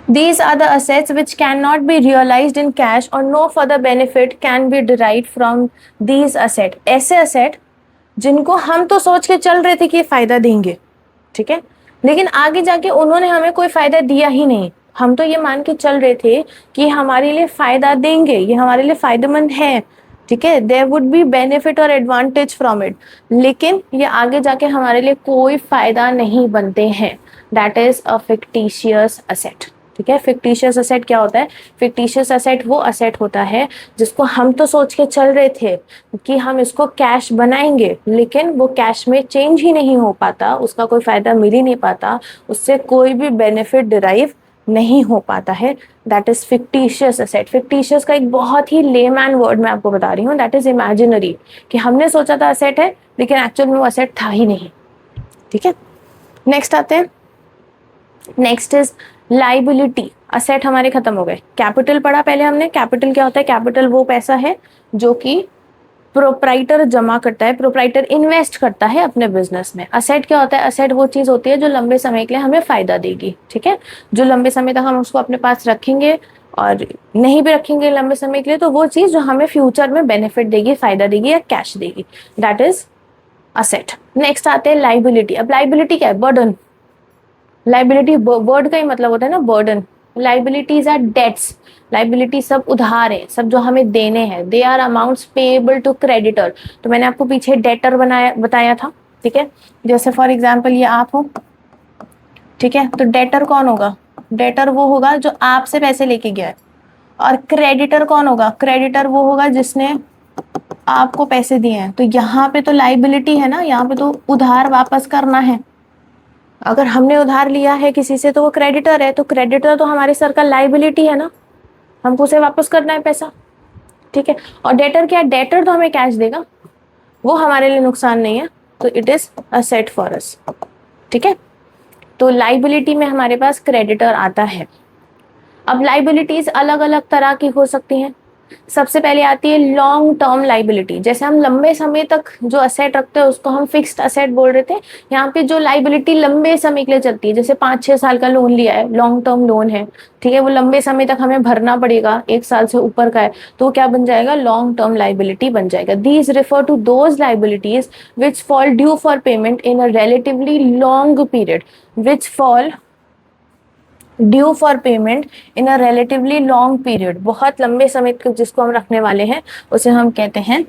These are the assets which cannot be realized in cash or no further benefit can be derived from these assets। ऐसे असेट जिनको हम तो सोच के चल रहे थे कि फायदा देंगे, ठीक है, लेकिन आगे जाके उन्होंने हमें कोई फायदा दिया ही नहीं। हम तो ये मान के चल रहे थे कि हमारे लिए फायदा देंगे, ये हमारे लिए फायदेमंद है, ठीक है, देयर वुड बी बेनिफिट और एडवांटेज फ्रॉम इट, लेकिन ये आगे जाके हमारे लिए कोई फायदा नहीं बनते हैं। That is a fictitious asset, ठीक है। फिक्टिशियस असेट क्या होता है? फिक्टिशियस असेट वो असेट होता है जिसको हम तो सोच के चल रहे थे कि हम इसको कैश बनाएंगे, लेकिन वो कैश में चेंज ही नहीं हो पाता, उसका कोई फायदा मिल ही नहीं पाता, उससे कोई भी बेनिफिट डिराइव नहीं हो पाता है। That is fictitious asset. Fictitious का एक बहुत ही लेमैन वर्ड मैं आपको बता रही हूँ, दैट इज इमेजिनरी, कि हमने सोचा था असेट है लेकिन एक्चुअल में वो असेट था ही नहीं, ठीक है। नेक्स्ट आते हैं, नेक्स्ट इज लाइबिलिटी। असेट हमारे खत्म हो गए। कैपिटल पढ़ा पहले हमने। कैपिटल क्या होता है? कैपिटल वो पैसा है जो कि प्रोप्राइटर जमा करता है, प्रोप्राइटर इन्वेस्ट करता है अपने बिजनेस में। असेट क्या होता है? असेट वो चीज होती है जो लंबे समय के लिए हमें फायदा देगी, ठीक है, जो लंबे समय तक हम उसको अपने पास रखेंगे, और नहीं भी रखेंगे लंबे समय के लिए तो वो चीज जो हमें फ्यूचर में बेनिफिट देगी, फायदा देगी या कैश देगी, दैट इज असेट। नेक्स्ट आते हैं लाइबिलिटी। अब लाइबिलिटी क्या है? बर्डन। लाइबिलिटी वर्ड का ही मतलब होता है ना burden. Liabilities are debts. Liability सब उधार है, सब जो हमें देने हैं। They are amounts payable to creditor. तो मैंने आपको पीछे डेटर बताया था, ठीक है। जैसे फॉर एग्जाम्पल ये आप हो, ठीक है, तो डेटर कौन होगा? डेटर वो होगा जो आपसे पैसे लेके गया है। और क्रेडिटर कौन होगा? क्रेडिटर वो होगा जिसने आपको पैसे दिए हैं। तो यहाँ पे तो लाइबिलिटी है ना, यहाँ पे तो उधार वापस करना है। अगर हमने उधार लिया है किसी से तो वो क्रेडिटर है, तो क्रेडिटर तो हमारे सर का लाइबिलिटी है ना, हमको उसे वापस करना है पैसा, ठीक है। और डेटर क्या है? डेटर तो हमें कैश देगा, वो हमारे लिए नुकसान नहीं है, तो it is asset for us, ठीक है। तो लाइबिलिटी में हमारे पास क्रेडिटर आता है। अब लाइबिलिटीज अलग अलग तरह की हो सकती हैं। सबसे पहले आती है लॉन्ग टर्म लाइबिलिटी। जैसे हम लंबे समय तक जो असेट रखते हैं उसको हम फिक्स्ड असेट बोल रहे थे। यहाँ पे जो लाइबिलिटी लंबे समय के लिए चलती है, जैसे 5-6 साल का लोन लिया है, लॉन्ग टर्म लोन है, ठीक है, वो लंबे समय तक हमें भरना पड़ेगा, 1 साल से ऊपर का है, तो क्या बन जाएगा? लॉन्ग टर्म लाइबिलिटी बन जाएगा। These refer to those liabilities which fall due for payment in a relatively long period, which fall due for payment in a relatively long period. बहुत लंबे समय तक जिसको हम रखने वाले हैं उसे हम कहते हैं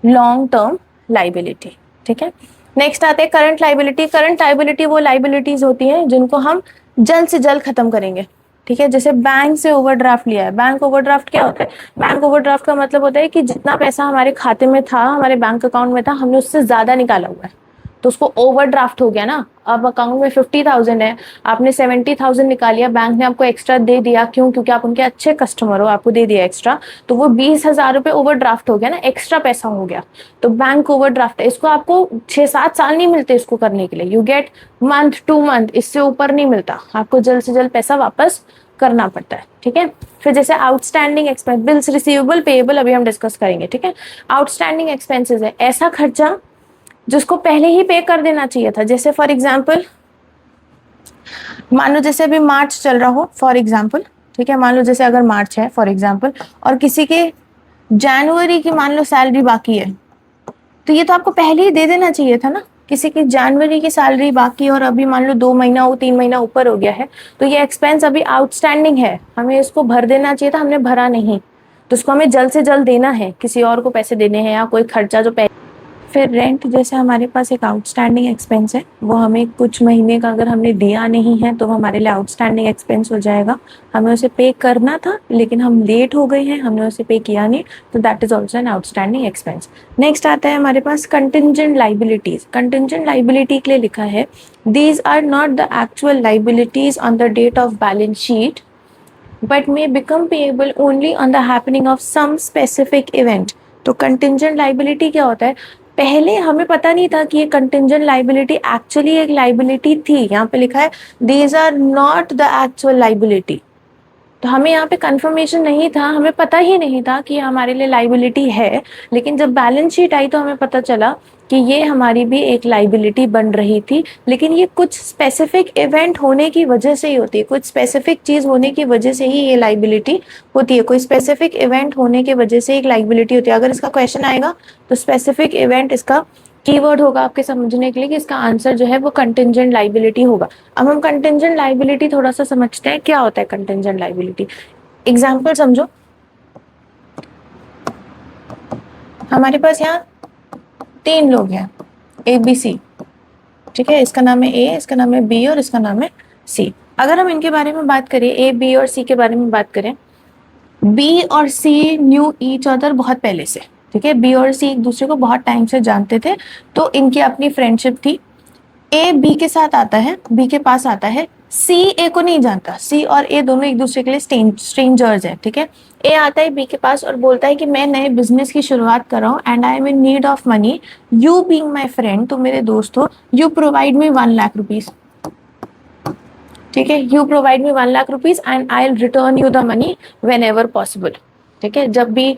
लॉन्ग टर्म लाइबिलिटी, ठीक है। नेक्स्ट आते हैं करंट लाइबिलिटी। करंट लाइबिलिटी वो लाइबिलिटीज होती हैं जिनको हम जल्द से जल्द खत्म करेंगे, ठीक है। जैसे बैंक से ओवरड्राफ्ट लिया है। बैंक ओवरड्राफ्ट क्या होता है? बैंक ओवरड्राफ्ट का मतलब होता है कि जितना पैसा हमारे खाते में था, हमारे बैंक अकाउंट में था, हमने उससे ज्यादा निकाला हुआ है, तो उसको ओवरड्राफ्ट हो गया ना। अब अकाउंट में 50,000 है, आपने 70,000 निकालिया, बैंक ने आपको एक्स्ट्रा दे दिया, क्यों? क्योंकि आप उनके अच्छे कस्टमर हो, आपको दे दिया एक्स्ट्रा, तो वो 20,000 रुपए ओवरड्राफ्ट हो गया ना, एक्स्ट्रा पैसा हो गया। तो बैंक ओवरड्राफ्ट है। इसको आपको 6-7 साल नहीं मिलते इसको करने के लिए, यू गेट मंथ 2 मंथ, इससे ऊपर नहीं मिलता। आपको जल्द से जल्द पैसा वापस करना पड़ता है, ठीक है। फिर जैसे outstanding expense, bills receivable payable, अभी हम डिस्कस करेंगे, ठीक है। आउटस्टैंडिंग एक्सपेंसेस है ऐसा खर्चा जिसको पहले ही पे कर देना चाहिए था। जैसे फॉर एग्जाम्पल मान लो जैसे अभी मार्च चल रहा हो फॉर एग्जाम्पल, ठीक है, मान लो जैसे अगर मार्च है फॉर एग्जाम्पल, और किसी के जनवरी की मान लो सैलरी बाकी है, तो ये तो आपको पहले ही दे देना चाहिए था ना। किसी की जनवरी की सैलरी बाकी और अभी मान लो 2 महीना 3 महीना ऊपर हो गया है, तो ये एक्सपेंस अभी आउटस्टैंडिंग है, हमें इसको भर देना चाहिए था, हमने भरा नहीं, तो इसको हमें जल्द से जल्द देना है, किसी और को पैसे देने हैं या कोई खर्चा जो फिर रेंट जैसे हमारे पास एक आउटस्टैंडिंग एक्सपेंस है, वो हमें कुछ महीने का अगर हमने दिया नहीं है तो हमारे लिए आउटस्टैंडिंग एक्सपेंस हो जाएगा। हमें उसे पे करना था लेकिन हम लेट हो गए हैं, हमने उसे पे किया नहीं, तो that is also an outstanding expense. Next आता है हमारे पास कंटिंजेंट लाइबिलिटीज। कंटिंजेंट लाइबिलिटी के लिए लिखा है these are not the actual liabilities on the date of balance sheet but may become payable only on the happening of some specific event। तो contingent liability क्या होता है? पहले हमें पता नहीं था कि ये contingent liability एक्चुअली एक liability थी। यहाँ पे लिखा है these are not the actual liability। तो हमें यहाँ पे कंफर्मेशन नहीं था, हमें पता ही नहीं था कि हमारे लिए लाइबिलिटी है, लेकिन जब बैलेंस शीट आई तो हमें पता चला कि ये हमारी भी एक लाइबिलिटी बन रही थी, लेकिन ये कुछ स्पेसिफिक इवेंट होने की वजह से ही होती है, कुछ स्पेसिफिक चीज होने की वजह से ही ये लाइबिलिटी होती है, कोई स्पेसिफिक इवेंट होने की वजह से एक लाइबिलिटी होती है। अगर इसका क्वेश्चन आएगा तो स्पेसिफिक इवेंट इसका कीवर्ड होगा आपके समझने के लिए कि इसका आंसर जो है वो कंटिंजेंट लाइबिलिटी होगा। अब हम कंटिंजेंट लाइबिलिटी थोड़ा सा समझते हैं, क्या होता है कंटिंजेंट लाइबिलिटी। एग्जाम्पल समझो, हमारे पास यहाँ 3 लोग हैं ABC, ठीक है, इसका नाम है A, इसका नाम है B और इसका नाम है C। अगर हम इनके बारे में बात करें, A, B और C के बारे में बात करें, B और C न्यू ईच अदर बहुत पहले से, ठीक है, B और C एक दूसरे को बहुत टाइम से जानते थे, तो इनकी अपनी फ्रेंडशिप थी। A B के साथ आता है, B के पास आता है, C A को नहीं जानता, C और A दोनों एक दूसरे के लिए स्ट्रेंजर्स हैं, ठीक है। A आता है B के पास और बोलता है कि मैं नए बिजनेस की शुरुआत कर रहा हूँ and I am in need of money, you being my friend, तो मेरे दोस्त हो, you provide me 1 lakh rupees, ठीक है, you provide me 1 lakh rupees and I will return you the money when ever possible, ठीक है। जब भी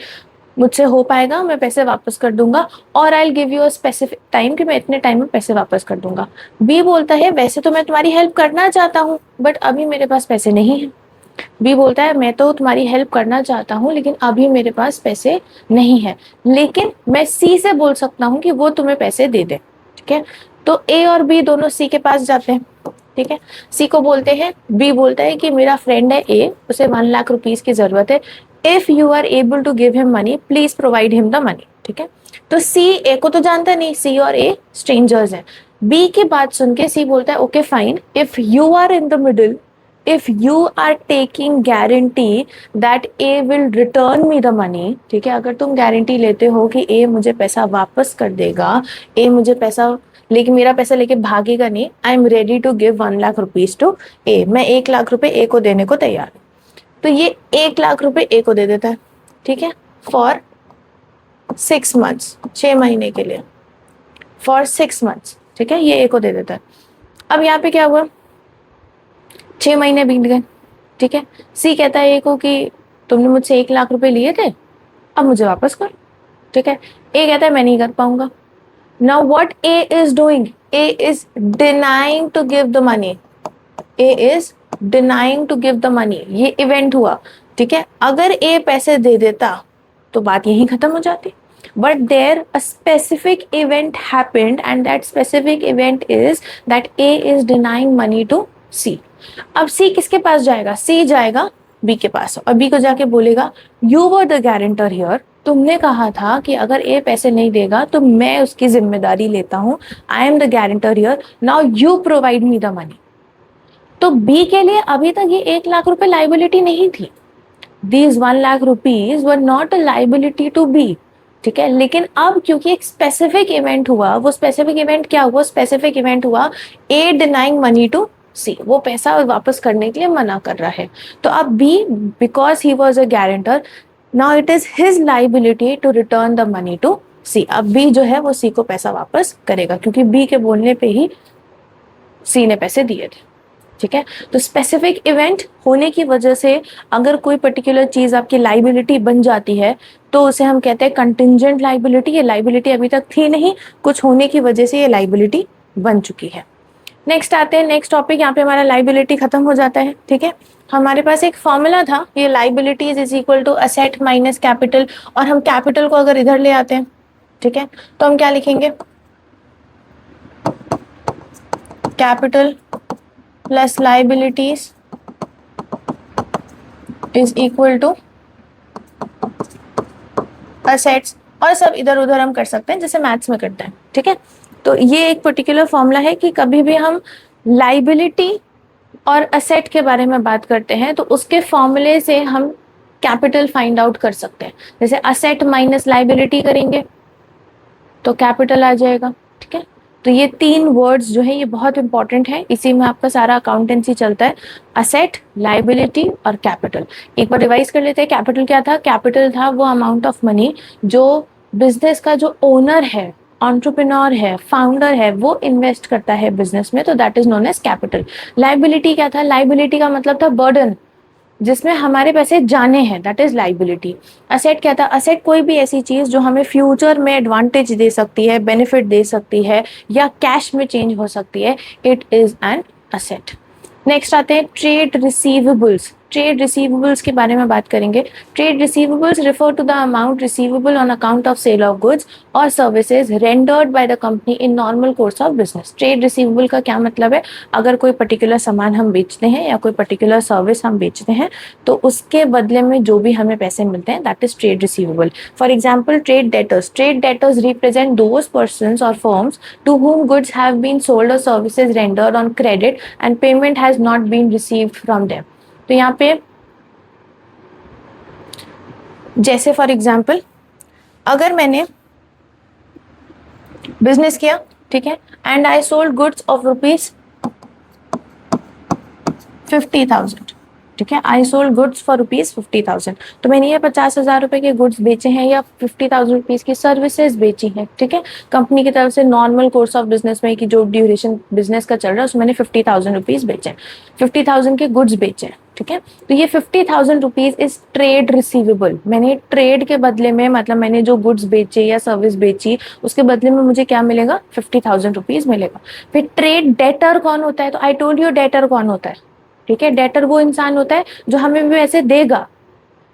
मुझसे हो पाएगा, मैं पैसे वापस कर दूंगा, और आई will give you a specific time कि मैं इतने टाइम में पैसे वापस कर दूंगा। बी बोलता है वैसे तो मैं तुम्हारी हेल्प करना चाहता हूँ बट अभी मेरे पास पैसे नहीं है। बी बोलता है मैं तो तुम्हारी हेल्प करना चाहता हूँ लेकिन अभी मेरे पास पैसे नहीं है, लेकिन मैं सी से बोल सकता हूँ कि वो तुम्हें पैसे दे दे। ठीक है, तो ए और बी दोनों सी के पास जाते हैं। ठीक है, सी को बोलते हैं, बी बोलता है कि मेरा फ्रेंड है ए, उसे 1 लाख रुपीज की जरूरत है, if you are able to give him money please provide him the money. ठीक है, तो सी ए को तो जानता नहीं, सी और ए स्ट्रेंजर्स हैं। बी की बात सुन के सी बोलता है okay fine, if you are in the middle, if you are taking guarantee that A will return me the money, ठीक है, अगर तुम गारंटी लेते हो कि A मुझे पैसा वापस कर देगा, A मुझे पैसा लेकिन मेरा पैसा लेके भागेगा नहीं, I am ready to give 1 lakh rupees to a, मैं 1 लाख रुपए ए को देने को तैयार हूँ। तो ये 1 लाख रुपए ए को दे देता है। ठीक है, फॉर 6 मंथ्स, 6 महीने के लिए, फॉर 6 मंथ्स। ठीक है, ये ए को दे देता है। अब यहाँ पे क्या हुआ, 6 महीने बीत गए। ठीक है, सी कहता है ए को कि तुमने मुझसे 1 लाख रुपए लिए थे, अब मुझे वापस कर। ठीक है, ए कहता है मैं नहीं कर पाऊंगा। Now what A is doing, A is denying to give the money, A is denying to give the money. ये इवेंट हुआ। ठीक है, अगर ए पैसे दे देता तो बात यहीं खत्म हो जाती, but there a specific event happened and that specific event is that A is denying money to C। अब C किसके पास जाएगा, C जाएगा B के पास और B को जाके बोलेगा you were the guarantor here, तुमने कहा था कि अगर A पैसे नहीं देगा तो मैं उसकी जिम्मेदारी लेता हूँ, I am the guarantor here, now you provide me the money। तो B के लिए अभी तक ये 1 लाख रुपए लाइबिलिटी नहीं थी, these 1 lakh rupees were not a liability to B। ठीक है, लेकिन अब क्योंकि एक स्पेसिफिक इवेंट हुआ, वो स्पेसिफिक इवेंट क्या हुआ, स्पेसिफिक इवेंट हुआ ए डिनाइंग मनी टू सी, वो पैसा वापस करने के लिए मना कर रहा है। तो अब B, because he was a guarantor, now it is his liability to return the money to C. अब बी जो है वो सी को पैसा वापस करेगा क्योंकि बी के बोलने पे ही सी ने पैसे दिए थे। ठीक है, तो स्पेसिफिक इवेंट होने की वजह से अगर कोई पर्टिकुलर चीज आपकी लाइबिलिटी बन जाती है तो उसे हम कहते हैं कंटिंजेंट लाइबिलिटी। ये लाइबिलिटी अभी तक थी नहीं, कुछ होने की वजह से ये लाइबिलिटी बन चुकी है। नेक्स्ट आते हैं, नेक्स्ट टॉपिक, यहाँ पे हमारा लाइबिलिटी खत्म हो जाता है। ठीक है, हमारे पास एक फॉर्मूला था, ये liabilities is equal to asset minus capital, और हम कैपिटल को अगर इधर ले आते हैं, ठीक है, तो हम क्या लिखेंगे, capital plus liabilities is equal to assets, और सब इधर उधर हम कर सकते हैं जैसे मैथ्स में करते हैं। ठीक है, तो ये एक पर्टिकुलर फॉर्मूला है कि कभी भी हम लाइबिलिटी और असेट के बारे में बात करते हैं तो उसके फॉर्मूले से हम कैपिटल फाइंड आउट कर सकते हैं। जैसे असेट माइनस लाइबिलिटी करेंगे तो कैपिटल आ जाएगा। ठीक है, तो ये 3 वर्ड्स जो है ये बहुत इंपॉर्टेंट है, इसी में आपका सारा अकाउंटेंसी चलता है, असेट, लाइबिलिटी और कैपिटल। एक बार रिवाइज कर लेते हैं, कैपिटल क्या था, कैपिटल था वो अमाउंट ऑफ मनी जो बिजनेस का जो ओनर है, एंटरप्रेन्योर है, फाउंडर है, वो इन्वेस्ट करता है बिजनेस में, तो that is known as capital. Liability क्या था, लाइबिलिटी का मतलब था बर्डन, जिसमें हमारे पैसे जाने हैं, दैट इज लाइबिलिटी। असेट क्या था, असेट कोई भी ऐसी चीज जो हमें फ्यूचर में एडवांटेज दे सकती है, बेनिफिट दे सकती है या कैश में चेंज हो सकती है, it is an asset. Next आते हैं ट्रेड रिसीवेबल्स। ट्रेड रिसीवेबल्स के बारे में बात करेंगे। Trade receivables refer to the amount receivable on account of sale of goods और services rendered by the company in normal course of business. Trade receivable का क्या मतलब है, अगर कोई पर्टिकुलर सामान हम बेचते हैं या कोई पर्टिकुलर सर्विस हम बेचते हैं तो उसके बदले में जो भी हमें पैसे मिलते हैं that is trade receivable. For example trade debtors. Trade debtors represent those persons और firms to whom goods have been sold or services rendered on credit and payment has not been received from them। तो यहाँ पे जैसे for example अगर मैंने business किया, ठीक है, and I sold goods of ₹50,000, ठीक है, आई सोल्ड गुड्स फॉर ₹50,000, तो मैंने ये 50,000 रुपए के गुड्स बेचे हैं या 50,000 रुपीज की सर्विसेज बेची हैं। ठीक है, कंपनी की तरफ से नॉर्मल कोर्स ऑफ बिजनेस में कि जो ड्यूरेशन बिजनेस का चल रहा है उसमें मैंने 50,000 रुपीज बेचे, 50,000 के गुड्स बेचे। ठीक है। तो ये 50,000 रुपीज इज ट्रेड रिसीवेबल। मैंने ट्रेड के बदले में, मतलब मैंने जो गुड्स बेचे या सर्विस बेची, उसके बदले में मुझे क्या मिलेगा, 50,000 रुपीज मिलेगा। फिर ट्रेड डेटर कौन होता है, तो आई टोल्ड यू डेटर कौन होता है, ठीक है। डेटर वो इंसान होता है जो हमें भी पैसे देगा,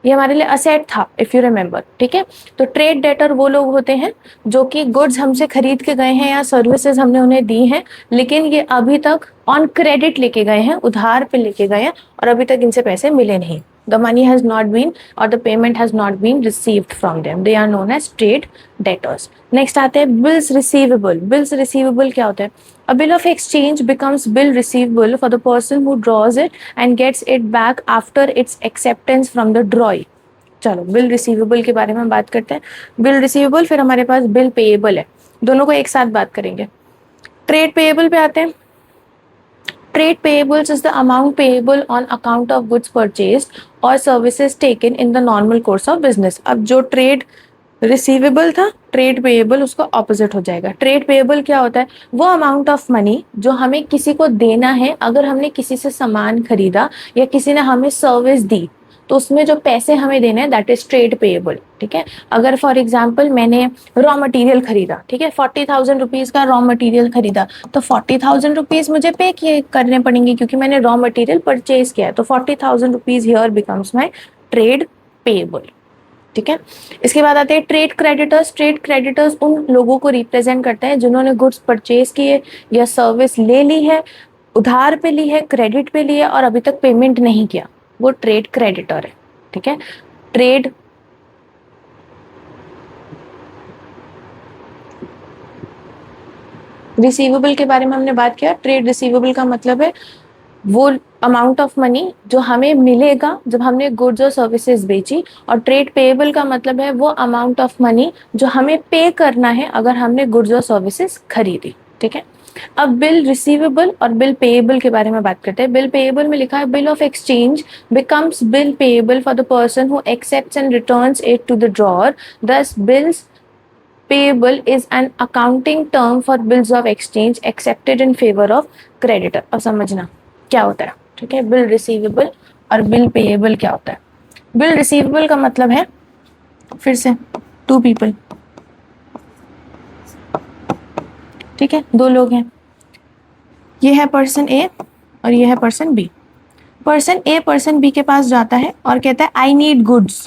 ये हमारे लिए असेट था, इफ यू रिमेम्बर, ठीक है। तो ट्रेड डेटर वो लोग होते हैं जो कि गुड्स हमसे खरीद के गए हैं या सर्विसेज हमने उन्हें दी हैं, लेकिन ये अभी तक ऑन क्रेडिट लेके गए हैं, उधार पे लेके गए हैं, और अभी तक इनसे पैसे मिले नहीं। The money has not been और the payment has not been received from them, they are known as trade debtors. Next आते हैं बिल्स रिसीवेबल। बिल्स रिसीवेबल क्या होता है, A bill of exchange becomes bill receivable for the person who draws it and gets it back after its acceptance from the drawee। चलो bill receivable के बारे में बात करते हैं। बिल रिसीवेबल, फिर हमारे पास बिल पेएबल है, दोनों को एक साथ बात करेंगे। ट्रेड पेएबल पे आते हैं। Trade payables is the amount payable on account of goods purchased or services taken in the normal course of business। अब जो ट्रेड रिसीवेबल था, ट्रेड पेएबल उसका ऑपोजिट हो जाएगा। ट्रेड पेएबल क्या होता है, वो अमाउंट ऑफ मनी जो हमें किसी को देना है, अगर हमने किसी से सामान खरीदा या किसी ने हमें सर्विस दी, तो उसमें जो पैसे हमें देने हैं, दैट इज ट्रेड पेएबल, ठीक है। अगर फॉर एग्जांपल मैंने रॉ मटेरियल खरीदा, ठीक है, 40,000 रुपीज का रॉ मटेरियल खरीदा, तो 40,000 रुपीज मुझे पे किए करने पड़ेंगे क्योंकि मैंने रॉ मटेरियल परचेज किया है। तो 40,000 rupees here becomes my trade payable, ठीक है। इसके बाद आते हैं ट्रेड क्रेडिटर्स। ट्रेड क्रेडिटर्स उन लोगों को रिप्रेजेंट करते हैं जिन्होंने गुड्स परचेज किए या सर्विस ले ली है, उधार पे ली है, क्रेडिट पे ली है और अभी तक पेमेंट नहीं किया, वो ट्रेड क्रेडिटर है, ठीक है। ट्रेड रिसीवेबल के बारे में हमने बात किया। ट्रेड रिसीवेबल का मतलब है वो अमाउंट ऑफ मनी जो हमें मिलेगा जब हमने गुड्स और सर्विसेज बेची, और ट्रेड पेएबल का मतलब है वो अमाउंट ऑफ मनी जो हमें पे करना है अगर हमने गुड्स और सर्विसेज खरीदी, ठीक है। अब बिल रिसीवेबल और बिल पेएबल के बारे में बात करते हैं। बिल पेएबल में लिखा है bill of exchange becomes bill payable for the person who accepts and returns it to the drawer, thus bills payable is an accounting term for bills of exchange accepted in favor of creditor। अब समझना क्या होता है, ठीक है। Bill receivable और bill payable क्या होता है। बिल रिसीवेबल का मतलब है, फिर से टू पीपल, ठीक है, दो लोग हैं, ये है पर्सन ए और ये है person B. Person A person B के पास जाता है और कहता है आई नीड गुड्स,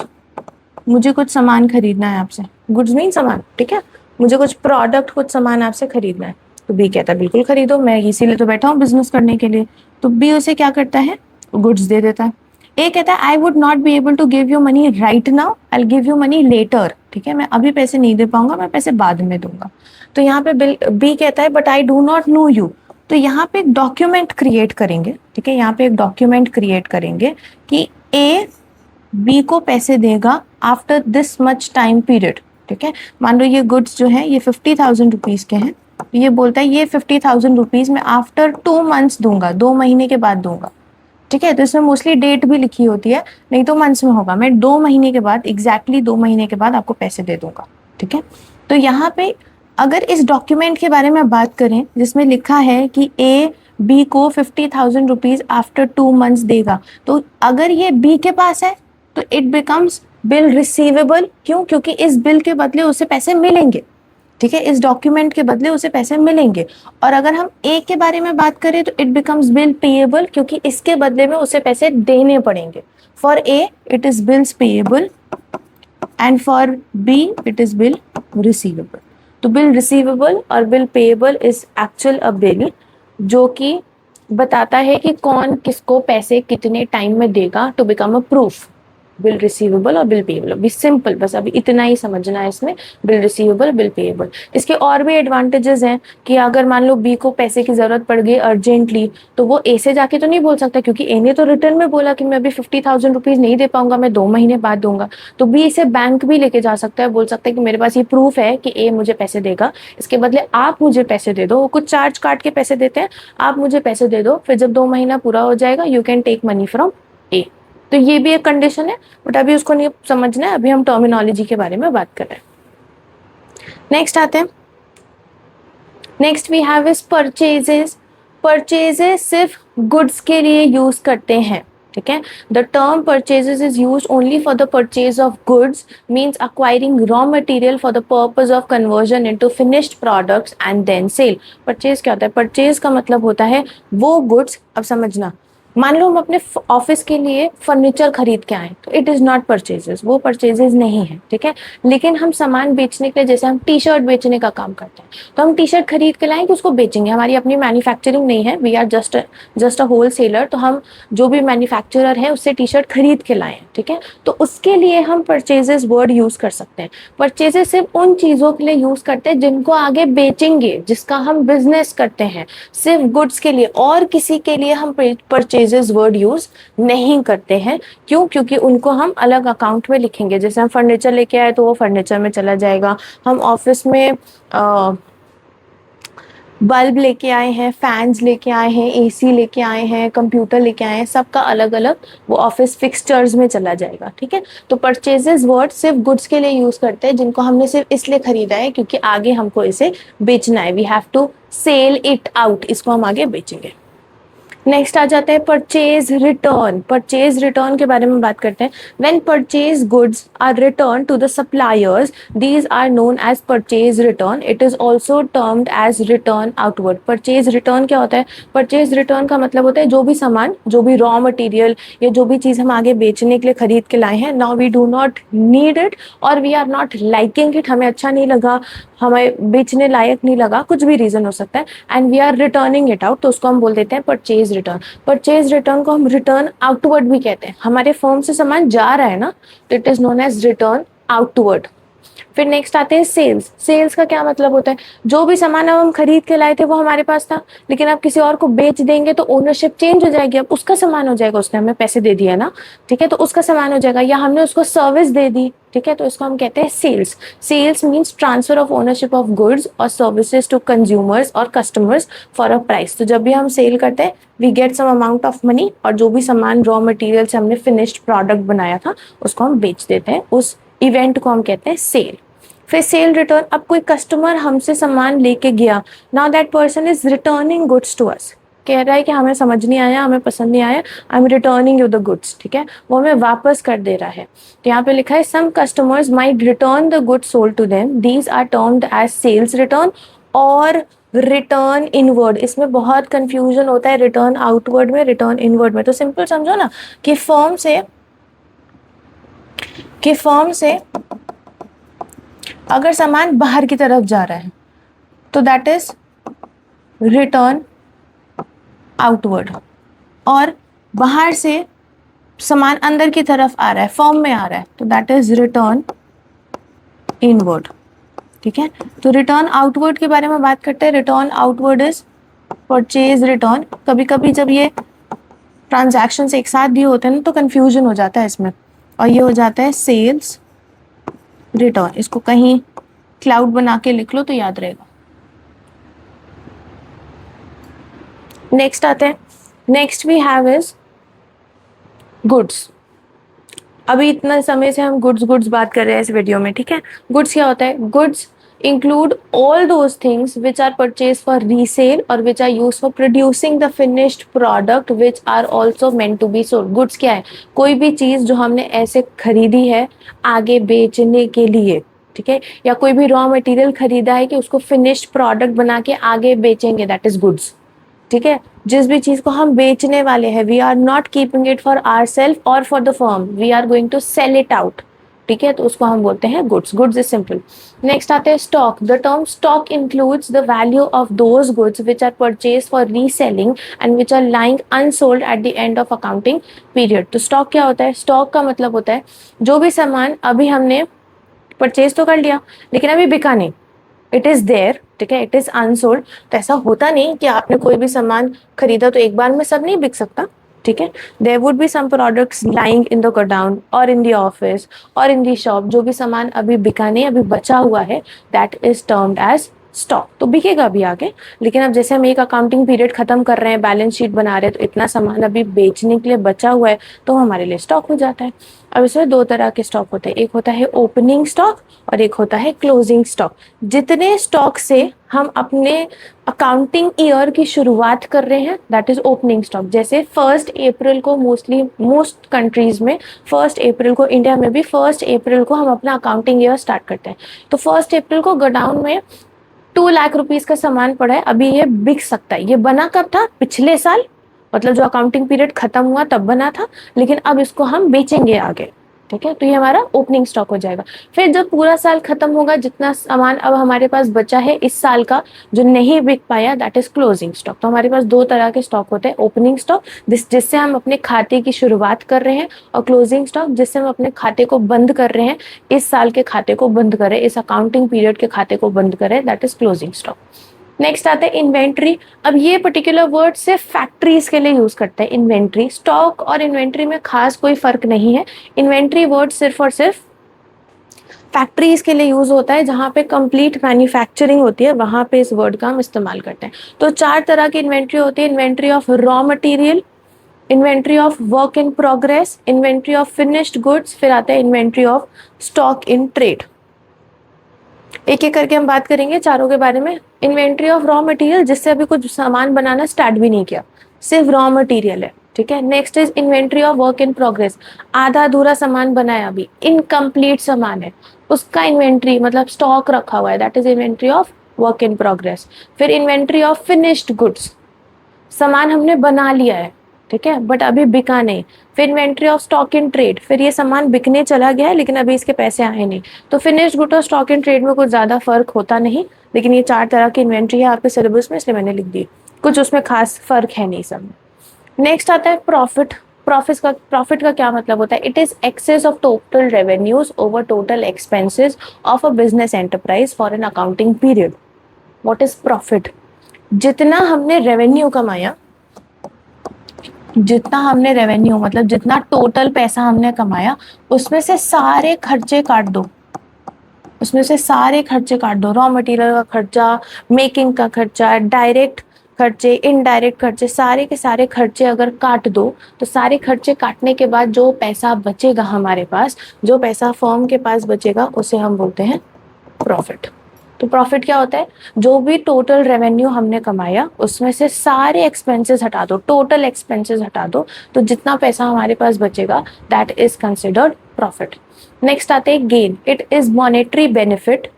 मुझे कुछ सामान खरीदना है आपसे। गुड्स मीन सामान, ठीक है, मुझे कुछ प्रोडक्ट, कुछ सामान आपसे खरीदना है। तो बी कहता है बिल्कुल खरीदो, मैं इसीलिए तो बैठा हूँ बिजनेस करने के लिए। तो बी उसे क्या करता है, गुड्स दे देता है। ए कहता है I would not be able to give you money right now, I will give you money later, ठीक है, मैं अभी पैसे नहीं दे पाऊंगा, मैं पैसे बाद में दूंगा। तो यहाँ पे बी कहता है but I do not know you. तो यहाँ पे एक डॉक्यूमेंट क्रिएट करेंगे, ठीक है, यहाँ पे एक डॉक्यूमेंट क्रिएट करेंगे कि ए बी को पैसे देगा after this much time period, ठीक है। मान लो ये गुड्स जो है ये 50,000 रुपीज के हैं, तो ये बोलता है ये 50,000 रुपीज मैं आफ्टर 2 मंथ्स दूंगा, 2 महीने के बाद दूंगा, ठीक है। तो इसमें मोस्टली डेट भी लिखी होती है, नहीं तो मंथ्स में होगा, मैं 2 महीने के बाद, एग्जैक्टली 2 महीने के बाद आपको पैसे दे दूंगा, ठीक है। तो यहाँ पे अगर इस डॉक्यूमेंट के बारे में बात करें जिसमें लिखा है कि ए बी को 50,000 रुपीज आफ्टर 2 मंथ्स देगा, तो अगर ये बी के पास है तो इट बिकम्स बिल रिसीवेबल। क्यों, क्योंकि इस बिल के बदले उसे पैसे मिलेंगे, ठीक है, इस डॉक्यूमेंट के बदले उसे पैसे मिलेंगे। और अगर हम ए के बारे में बात करें तो इट बिकम्स बिल पेएबल, क्योंकि इसके बदले में उसे पैसे देने पड़ेंगे। For a it is bills payable and for B it is bill receivable. तो बिल रिसीवेबल और bill payable is actual a bill जो कि बताता है कि कौन किसको पैसे कितने टाइम में देगा, to become a proof. Bill receivable और बिल पेएबल, अभी सिंपल, बस अभी इतना ही समझना है इसमें, बिल रिसीवेबल बिल पेएबल। इसके और भी एडवांटेजेस हैं कि अगर मान लो बी को पैसे की जरूरत पड़ गई अर्जेंटली, तो वो ए से जाके तो नहीं बोल सकता, क्योंकि ए ने तो रिटर्न में बोला कि मैं अभी 50,000 रुपीज नहीं दे पाऊंगा, मैं 2 महीने बाद दूंगा। तो बी इसे बैंक भी लेके जा सकता है, बोल सकता है कि मेरे पास ये प्रूफ है कि ए मुझे पैसे देगा, इसके बदले आप मुझे पैसे दे दो। वो कुछ चार्ज काट के पैसे देते हैं, आप मुझे पैसे दे दो, फिर जब 2 महीना पूरा हो जाएगा you can take money from A. तो ये भी एक कंडीशन है, बट अभी उसको नहीं समझना है, अभी हम टर्मिनोलॉजी के बारे में बात कर रहे हैं। नेक्स्ट आते हैं, next we have is purchases. Purchases सिर्फ गुड्स के लिए यूज करते हैं, ठीक है। The term purchases is used only for the purchase of goods, means acquiring raw material for the purpose of conversion into finished products and then sell. Purchase क्या होता है? परचेज का मतलब होता है वो गुड्स, अब समझना, मान लो हम अपने ऑफिस के लिए फर्नीचर खरीद के आए, तो इट इज नॉट परचेजेस, वो परचेजेस नहीं है, ठीक है। लेकिन हम सामान बेचने के लिए, जैसे हम टी शर्ट बेचने का काम करते हैं, तो हम टी शर्ट खरीद के लाएंगे, उसको बेचेंगे, हमारी अपनी मैन्युफैक्चरिंग नहीं है, we are just a wholesaler, तो हम जो भी मैन्युफैक्चरर है उससे टी शर्ट खरीद के लाए हैं, ठीक है। तो उसके लिए हम परचेजेस वर्ड यूज कर सकते हैं। परचेजेस सिर्फ उन चीजों के लिए यूज करते हैं जिनको आगे बेचेंगे, जिसका हम बिजनेस करते हैं, सिर्फ गुड्स के लिए, और किसी के लिए हम परचेजेस वर्ड यूज नहीं करते हैं। क्यों? क्योंकि उनको हम अलग अकाउंट में लिखेंगे। जैसे हम फर्नीचर लेके आए तो वो फर्नीचर में चला जाएगा, हम ऑफिस में बल्ब लेके आए हैं, फैंस लेके आए हैं, एसी लेके आए हैं, कंप्यूटर लेके आए हैं, सबका अलग अलग वो ऑफिस फिक्सचर्स में चला जाएगा, ठीक है। तो परचेजेस वर्ड सिर्फ गुड्स के लिए यूज करते हैं जिनको हमने सिर्फ इसलिए खरीदा है क्योंकि आगे हमको इसे बेचना है, we have to sell it out, इसको हम आगे बेचेंगे। नेक्स्ट आ जाता है परचेज रिटर्न। परचेज रिटर्न के बारे में बात करते हैं। When purchase goods are return to the suppliers, these are known as purchase return. It is also termed as return outward. Purchase return क्या होता है? परचेज रिटर्न का मतलब होता है जो भी सामान, जो भी रॉ मटेरियल या जो भी चीज हम आगे बेचने के लिए खरीद के लाए हैं, now we do not need it और we are not liking it, हमें अच्छा नहीं लगा, हमें बेचने लायक नहीं लगा, कुछ भी रीजन हो सकता है, and we are returning it out, तो उसको हम बोल देते हैं परचेज रिटर्न। परचेज रिटर्न को हम रिटर्न आउटवर्ड भी कहते हैं। हमारे फर्म से सामान जा रहा है ना, तो it is known as return outward. फिर नेक्स्ट आते हैं सेल्स। सेल्स का क्या मतलब होता है? जो भी सामान अब हम खरीद के लाए थे वो हमारे पास था, लेकिन अब किसी और को बेच देंगे तो ओनरशिप चेंज हो जाएगी, अब उसका सामान हो जाएगा, उसने हमें पैसे दे दिया ना, ठीक है, तो उसका सामान हो जाएगा, या हमने उसको सर्विस दे दी, ठीक है, तो इसको हम कहते हैं sales. Sales means transfer of ownership of goods और सर्विसेज टू कंज्यूमर्स और कस्टमर्स फॉर अ प्राइस। तो जब भी हम सेल करते हैं we get some amount of money, और जो भी सामान रॉ मटेरियल से हमने फिनिश्ड प्रोडक्ट बनाया था उसको हम बेच देते हैं, उस इवेंट को हम कहते हैं सेल। फिर सेल रिटर्न, अब कोई कस्टमर हमसे सामान लेके गया, now that person is returning goods to us, कह रहा है कि हमें समझ नहीं आया, हमें पसंद नहीं आया, I am returning you the goods, ठीक है, वो हमें वापस कर दे रहा है। तो यहाँ पे लिखा है some customers might return the goods sold to them, these are termed as sales return और रिटर्न इनवर्ड। इसमें बहुत कंफ्यूजन होता है रिटर्न आउटवर्ड में, रिटर्न इनवर्ड में। तो सिंपल समझो ना कि फर्म से अगर सामान बाहर की तरफ जा रहा है तो दैट इज रिटर्न आउटवर्ड, और बाहर से सामान अंदर की तरफ आ रहा है, फर्म में आ रहा है, तो दैट इज रिटर्न इनवर्ड, ठीक है। तो रिटर्न आउटवर्ड के बारे में बात करते हैं। Return outward is purchase return. कभी कभी जब ये ट्रांजैक्शंस एक साथ भी होते हैं ना तो कंफ्यूजन हो जाता है इसमें, और ये हो जाता है सेल्स रिटर्न। इसको कहीं क्लाउड बना के लिख लो तो याद रहेगा। नेक्स्ट आते हैं, next we have is goods. अभी इतना समय से हम गुड्स बात कर रहे हैं इस वीडियो में, ठीक है। गुड्स क्या होता है? Goods include all those things which are purchased for resale or which are used for producing the finished product which are also meant to be sold. Goods क्या है? कोई भी चीज जो हमने ऐसे खरीदी है आगे बेचने के लिए, ठीक है, या कोई भी रॉ मटेरियल खरीदा है कि उसको फिनिश्ड प्रोडक्ट बना के आगे बेचेंगे, दैट इज गुड्स, ठीक है। जिस भी चीज को हम बेचने वाले हैं, we are not keeping it for our self और for the firm, we are going to sell it out, ठीक है, तो उसको हम बोलते हैं goods. Goods is simple. Next आते हैं stock. The term stock includes the value of those goods which are purchase for reselling and which are lying unsold at the end of accounting period. तो stock क्या होता है? Stock का मतलब होता है जो भी सामान अभी हमने परचेज तो कर लिया लेकिन अभी बिका नहीं, इट इज देयर, ठीक है, इट इज अनसोल्ड। तो ऐसा होता नहीं कि आपने कोई भी सामान खरीदा तो एक बार में सब नहीं बिक सकता, ठीक है। There would be some products lying in the godown और इन द ऑफिस और इन द शॉप, जो भी सामान अभी बिका नहीं, अभी बचा हुआ है, that is termed as stock तो बिकेगा भी आगे, लेकिन अब जैसे हम एक अकाउंटिंग पीरियड खत्म कर रहे हैं, बैलेंस शीट बना रहे हैं, तो इतना सामान अभी बेचने के लिए बचा हुआ है तो हमारे लिए स्टॉक हो जाता है। अब इसमें दो तरह के स्टॉक होते हैं, एक होता है ओपनिंग स्टॉक और एक होता है क्लोजिंग स्टॉक। जितने स्टॉक से हम अपने अकाउंटिंग ईयर की शुरुआत कर रहे हैं दैट इज ओपनिंग स्टॉक। जैसे 1 अप्रैल को मोस्टली मोस्ट कंट्रीज में 1 अप्रैल को, इंडिया में भी 1 अप्रैल को हम अपना अकाउंटिंग ईयर स्टार्ट करते हैं। तो 1 अप्रैल को गोडाउन में 2 लाख रुपीज का सामान पड़ा है, अभी ये बिक सकता है। ये बना कब था? पिछले साल, मतलब जो अकाउंटिंग पीरियड खत्म हुआ तब बना था, लेकिन अब इसको हम बेचेंगे आगे। ठीक है, तो ये हमारा ओपनिंग स्टॉक हो जाएगा। फिर जब पूरा साल खत्म होगा, जितना सामान अब हमारे पास बचा है इस साल का जो नहीं बिक पाया दैट इज क्लोजिंग स्टॉक। तो हमारे पास दो तरह के स्टॉक होते हैं, ओपनिंग स्टॉक जिससे हम अपने खाते की शुरुआत कर रहे हैं, और क्लोजिंग स्टॉक जिससे हम अपने खाते को बंद कर रहे हैं, इस साल के खाते को बंद कर रहे हैं, इस अकाउंटिंग पीरियड के खाते को बंद कर रहे हैं, that is closing stock. Next आता है इन्वेंट्री। अब ये पर्टिकुलर वर्ड सिर्फ फैक्ट्रीज के लिए यूज करते हैं। इन्वेंट्री, स्टॉक और इन्वेंट्री में खास कोई फर्क नहीं है। इन्वेंट्री वर्ड सिर्फ और सिर्फ फैक्ट्रीज के लिए यूज होता है, जहां पे कंप्लीट मैन्युफैक्चरिंग होती है, वहां पे इस वर्ड का हम इस्तेमाल करते हैं। तो 4 तरह की इन्वेंट्री होती है, inventory of raw material, inventory of work in progress, inventory of finished goods, फिर आता है inventory of stock in trade. एक एक करके हम बात करेंगे चारों के बारे में। इन्वेंट्री ऑफ रॉ मटेरियल, जिससे अभी कुछ सामान बनाना स्टार्ट भी नहीं किया, सिर्फ रॉ मटेरियल है। ठीक है, next is inventory of work in progress, आधा अधूरा सामान बनाया, अभी इनकम्प्लीट सामान है, उसका इन्वेंट्री मतलब स्टॉक रखा हुआ है, that is inventory of work in progress. फिर इन्वेंट्री ऑफ फिनिश्ड गुड्स, सामान हमने बना लिया है, ठीक है, बट अभी बिका नहीं। फिर inventory of stock in trade, फिर ये सामान बिकने चला गया है लेकिन अभी इसके पैसे आए नहीं। तो फिनिश्ड गुड और स्टॉक इन ट्रेड में कुछ ज्यादा फर्क होता नहीं, लेकिन ये 4 तरह की इन्वेंट्री है आपके सिलेबस में, इसलिए मैंने लिख दी, कुछ उसमें खास फर्क है नहीं सब में। नेक्स्ट आता है प्रॉफिट। प्रॉफिट का क्या मतलब होता है? It is excess of total revenues over total expenses of a business enterprise for an accounting period. What is profit? जितना हमने रेवेन्यू मतलब जितना टोटल पैसा हमने कमाया, उसमें से सारे खर्चे काट दो, रॉ मटेरियल का खर्चा, मेकिंग का खर्चा, डायरेक्ट खर्चे, इनडायरेक्ट खर्चे, सारे के सारे खर्चे अगर काट दो, तो सारे खर्चे काटने के बाद जो पैसा बचेगा हमारे पास, जो पैसा फर्म के पास बचेगा, उसे हम बोलते हैं प्रॉफिट। तो प्रॉफिट क्या होता है? जो भी टोटल रेवेन्यू हमने कमाया उसमें से सारे एक्सपेंसेस हटा दो, टोटल एक्सपेंसेस हटा दो, तो जितना पैसा हमारे पास बचेगा that is considered profit. Next आते हैं gain. It is monetary benefit,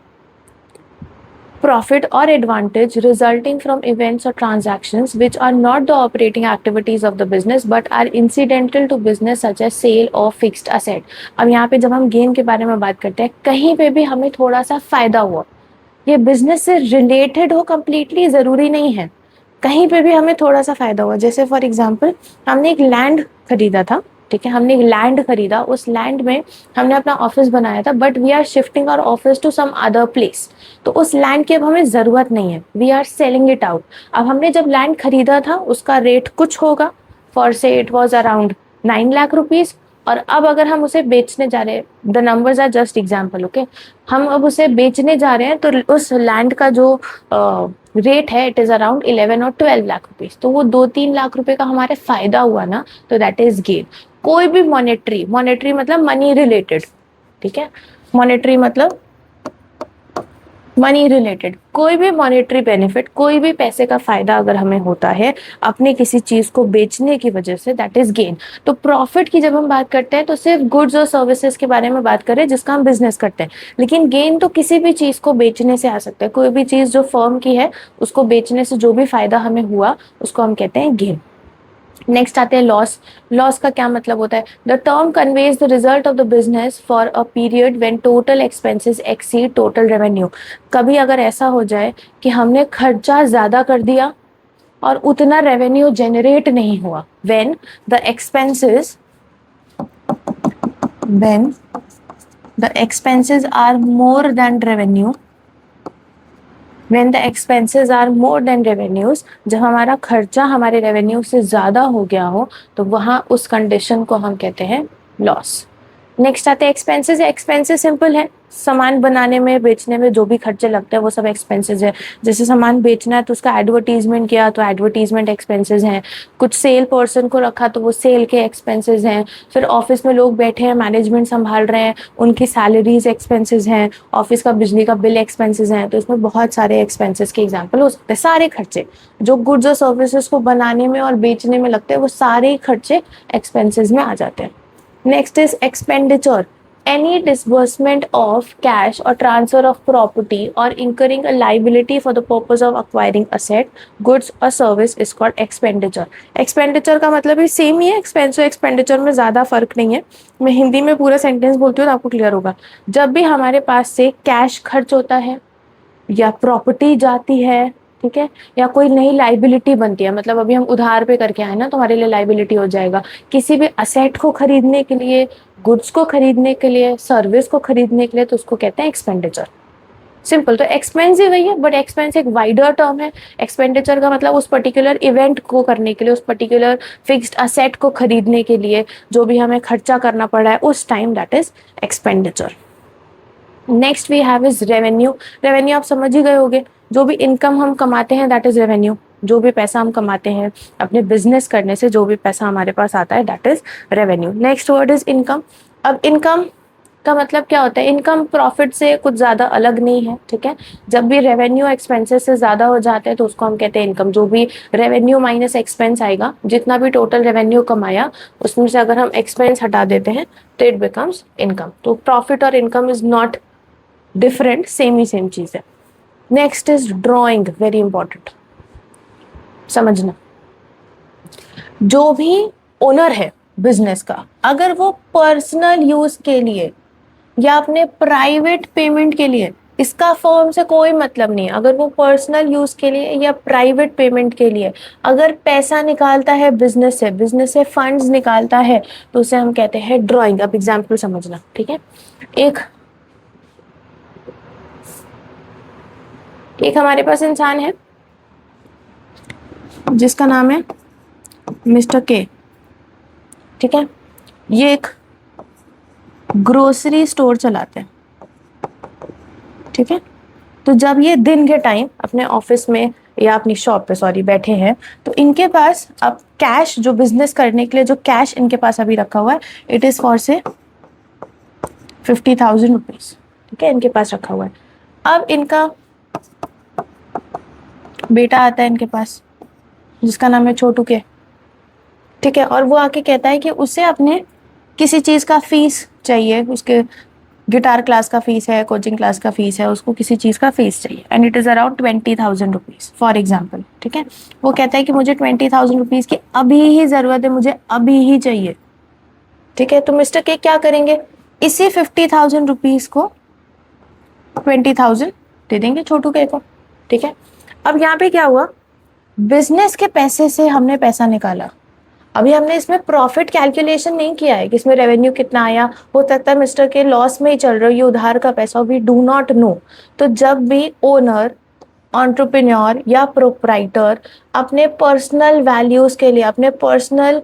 profit or advantage resulting from events or transactions which are not the operating activities of the business but are incidental to business such as sale of fixed asset। अब यहाँ पे जब हम gain के बारे में बात करते हैं, कहीं पे भी हमें थोड़ा सा फायदा हुआ, ये बिजनेस से रिलेटेड हो कंप्लीटली जरूरी नहीं है, कहीं पे भी हमें थोड़ा सा फायदा हुआ। जैसे फॉर एग्जांपल हमने एक लैंड खरीदा था, ठीक है, हमने एक लैंड खरीदा, उस लैंड में हमने अपना ऑफिस बनाया था, but we are shifting our office to some other place, तो उस लैंड की अब हमें जरूरत नहीं है, we are selling it out. अब हमने जब लैंड खरीदा था उसका रेट कुछ होगा, for say it was around 9 lakh rupees, और अब अगर हम उसे बेचने जा रहे हैं, the numbers are just example, okay, हम अब उसे बेचने जा रहे हैं, तो उस लैंड का जो रेट है इट इज अराउंड 11 और 12 लाख रुपीज, तो वो 2-3 लाख रुपए का हमारे फायदा हुआ ना, तो दैट इज गेन। कोई भी मॉनेटरी मतलब मनी रिलेटेड, ठीक है, मॉनेटरी मतलब मनी रिलेटेड, कोई भी मॉनेटरी बेनिफिट, कोई भी पैसे का फायदा अगर हमें होता है अपने किसी चीज को बेचने की वजह से, दैट इज गेन। तो प्रॉफिट की जब हम बात करते हैं तो सिर्फ गुड्स और सर्विसेज के बारे में बात करें जिसका हम बिजनेस करते हैं, लेकिन गेन तो किसी भी चीज को बेचने से आ सकता है, कोई भी चीज जो फर्म की है उसको बेचने से जो भी फायदा हमें हुआ उसको हम कहते हैं गेन। नेक्स्ट आते हैं लॉस का क्या मतलब होता है? The term conveys the result of the business for a period when total expenses exceed total revenue. कभी अगर ऐसा हो जाए कि हमने खर्चा ज्यादा कर दिया और उतना रेवेन्यू जनरेट नहीं हुआ, when the expenses are more than revenue, When the expenses are more than revenues, जब हमारा खर्चा हमारे रेवेन्यू से ज्यादा हो गया हो, तो वहां उस कंडीशन को हम कहते हैं लॉस। नेक्स्ट आते हैं एक्सपेंसेस। एक्सपेंसेस सिंपल है, सामान बनाने में बेचने में जो भी खर्चे लगते हैं वो सब एक्सपेंसेस है। जैसे सामान बेचना है तो उसका एडवर्टीजमेंट किया तो एडवर्टीजमेंट एक्सपेंसेस हैं। कुछ सेल पर्सन को रखा तो वो सेल के एक्सपेंसेस हैं। फिर ऑफिस में लोग बैठे हैं, मैनेजमेंट संभाल रहे हैं, उनकी सैलरीज एक्सपेंसेस हैं। ऑफिस का बिजली का बिल एक्सपेंसेस हैं। तो इसमें बहुत सारे एक्सपेंसेस के एग्जाम्पल हो सकते हैं। सारे खर्चे जो गुड्स और सर्विसेज को बनाने में और बेचने में लगते हैं वो सारे खर्चे एक्सपेंसेस में आ जाते हैं। Next is expenditure. Any disbursement of cash or transfer of property or incurring a liability for the purpose of acquiring asset, goods or service is called expenditure. Expenditure का मतलब भी सेम ही है, expense और expenditure में ज़्यादा फर्क नहीं है। मैं हिंदी में पूरा सेंटेंस बोलती हूँ तो आपको क्लियर होगा। जब भी हमारे पास से कैश खर्च होता है या प्रॉपर्टी जाती है, ठीक है, या कोई नई लाइबिलिटी बनती है, मतलब अभी हम उधार पे करके आए ना तो हमारे लिए लाइबिलिटी हो जाएगा। किसी भी असेट को खरीदने के लिए, गुड्स को खरीदने के लिए, सर्विस को खरीदने के लिए, तो उसको कहते हैं एक्सपेंडिचर। सिंपल। तो एक्सपेंस ही वही है, बट एक्सपेंस एक वाइडर टर्म है। एक्सपेंडिचर का मतलब उस पर्टिकुलर इवेंट को करने के लिए, उस पर्टिकुलर फिक्स्ड असेट को खरीदने के लिए जो भी हमें खर्चा करना पड़ा है उस time, that is expenditure. Next we have is revenue. Revenue आप समझ ही गए होंगे, जो भी इनकम हम कमाते हैं दैट इज रेवेन्यू। जो भी पैसा हम कमाते हैं अपने बिजनेस करने से, जो भी पैसा हमारे पास आता है that is revenue. Next word is income. अब इनकम का मतलब क्या होता है? इनकम प्रॉफिट से कुछ ज़्यादा अलग नहीं है, ठीक है। जब भी रेवेन्यू एक्सपेंसेस से ज़्यादा हो जाते हैं तो उसको हम कहते हैं इनकम। जो भी रेवेन्यू माइनस एक्सपेंस आएगा, जितना भी टोटल रेवेन्यू कमाया उसमें से अगर हम एक्सपेंस हटा देते हैं तो इट बिकम्स इनकम। तो प्रॉफिट और income is not different, same he same चीज है। Next is drawing, very important समझना। जो भी ओनर है बिजनेस का, अगर वो पर्सनल यूज के लिए या अपने प्राइवेट पेमेंट के लिए, इसका फर्म से कोई मतलब नहीं है, अगर वो पर्सनल यूज के लिए या प्राइवेट पेमेंट के लिए अगर पैसा निकालता है बिजनेस से फंड्स निकालता है तो उसे हम कहते हैं ड्रॉइंग। अब एग्जाम्पल समझना, ठीक है। एक हमारे पास इंसान है जिसका नाम है मिस्टर के, ठीक है। ये एक ग्रोसरी स्टोर चलाते हैं, ठीक है। तो जब ये दिन के टाइम अपने ऑफिस में या अपनी शॉप पे बैठे हैं तो इनके पास अब कैश, जो बिजनेस करने के लिए जो कैश इनके पास अभी रखा हुआ है, इट इज फॉर से 50,000 रुपीज, ठीक है, इनके पास रखा हुआ है। अब इनका बेटा आता है इनके पास जिसका नाम है छोटू के, ठीक है। और वो आके कहता है कि उसे अपने किसी चीज़ का फीस चाहिए, उसके गिटार क्लास का फीस है, कोचिंग क्लास का फीस है, उसको किसी चीज़ का फीस चाहिए and it is around 20,000 rupees for example, ठीक है। वो कहता है कि मुझे 20,000 रुपीज़ की अभी ही ज़रूरत है, मुझे अभी ही चाहिए, ठीक है। तो मिस्टर के क्या करेंगे? इसी 50,000 रुपीज़ को 20,000 दे देंगे छोटू के को, ठीक है। अब यहाँ पे क्या हुआ? बिजनेस के पैसे से हमने पैसा निकाला। अभी हमने इसमें प्रॉफिट कैलकुलेशन नहीं किया है कि इसमें रेवेन्यू कितना आया, हो सकता है मिस्टर के लॉस में ही चल रहा है, ये उधार का पैसा, वी डू नॉट नो। तो जब भी ओनर, एंटरप्रेन्योर या प्रोप्राइटर अपने पर्सनल वैल्यूज के लिए, अपने पर्सनल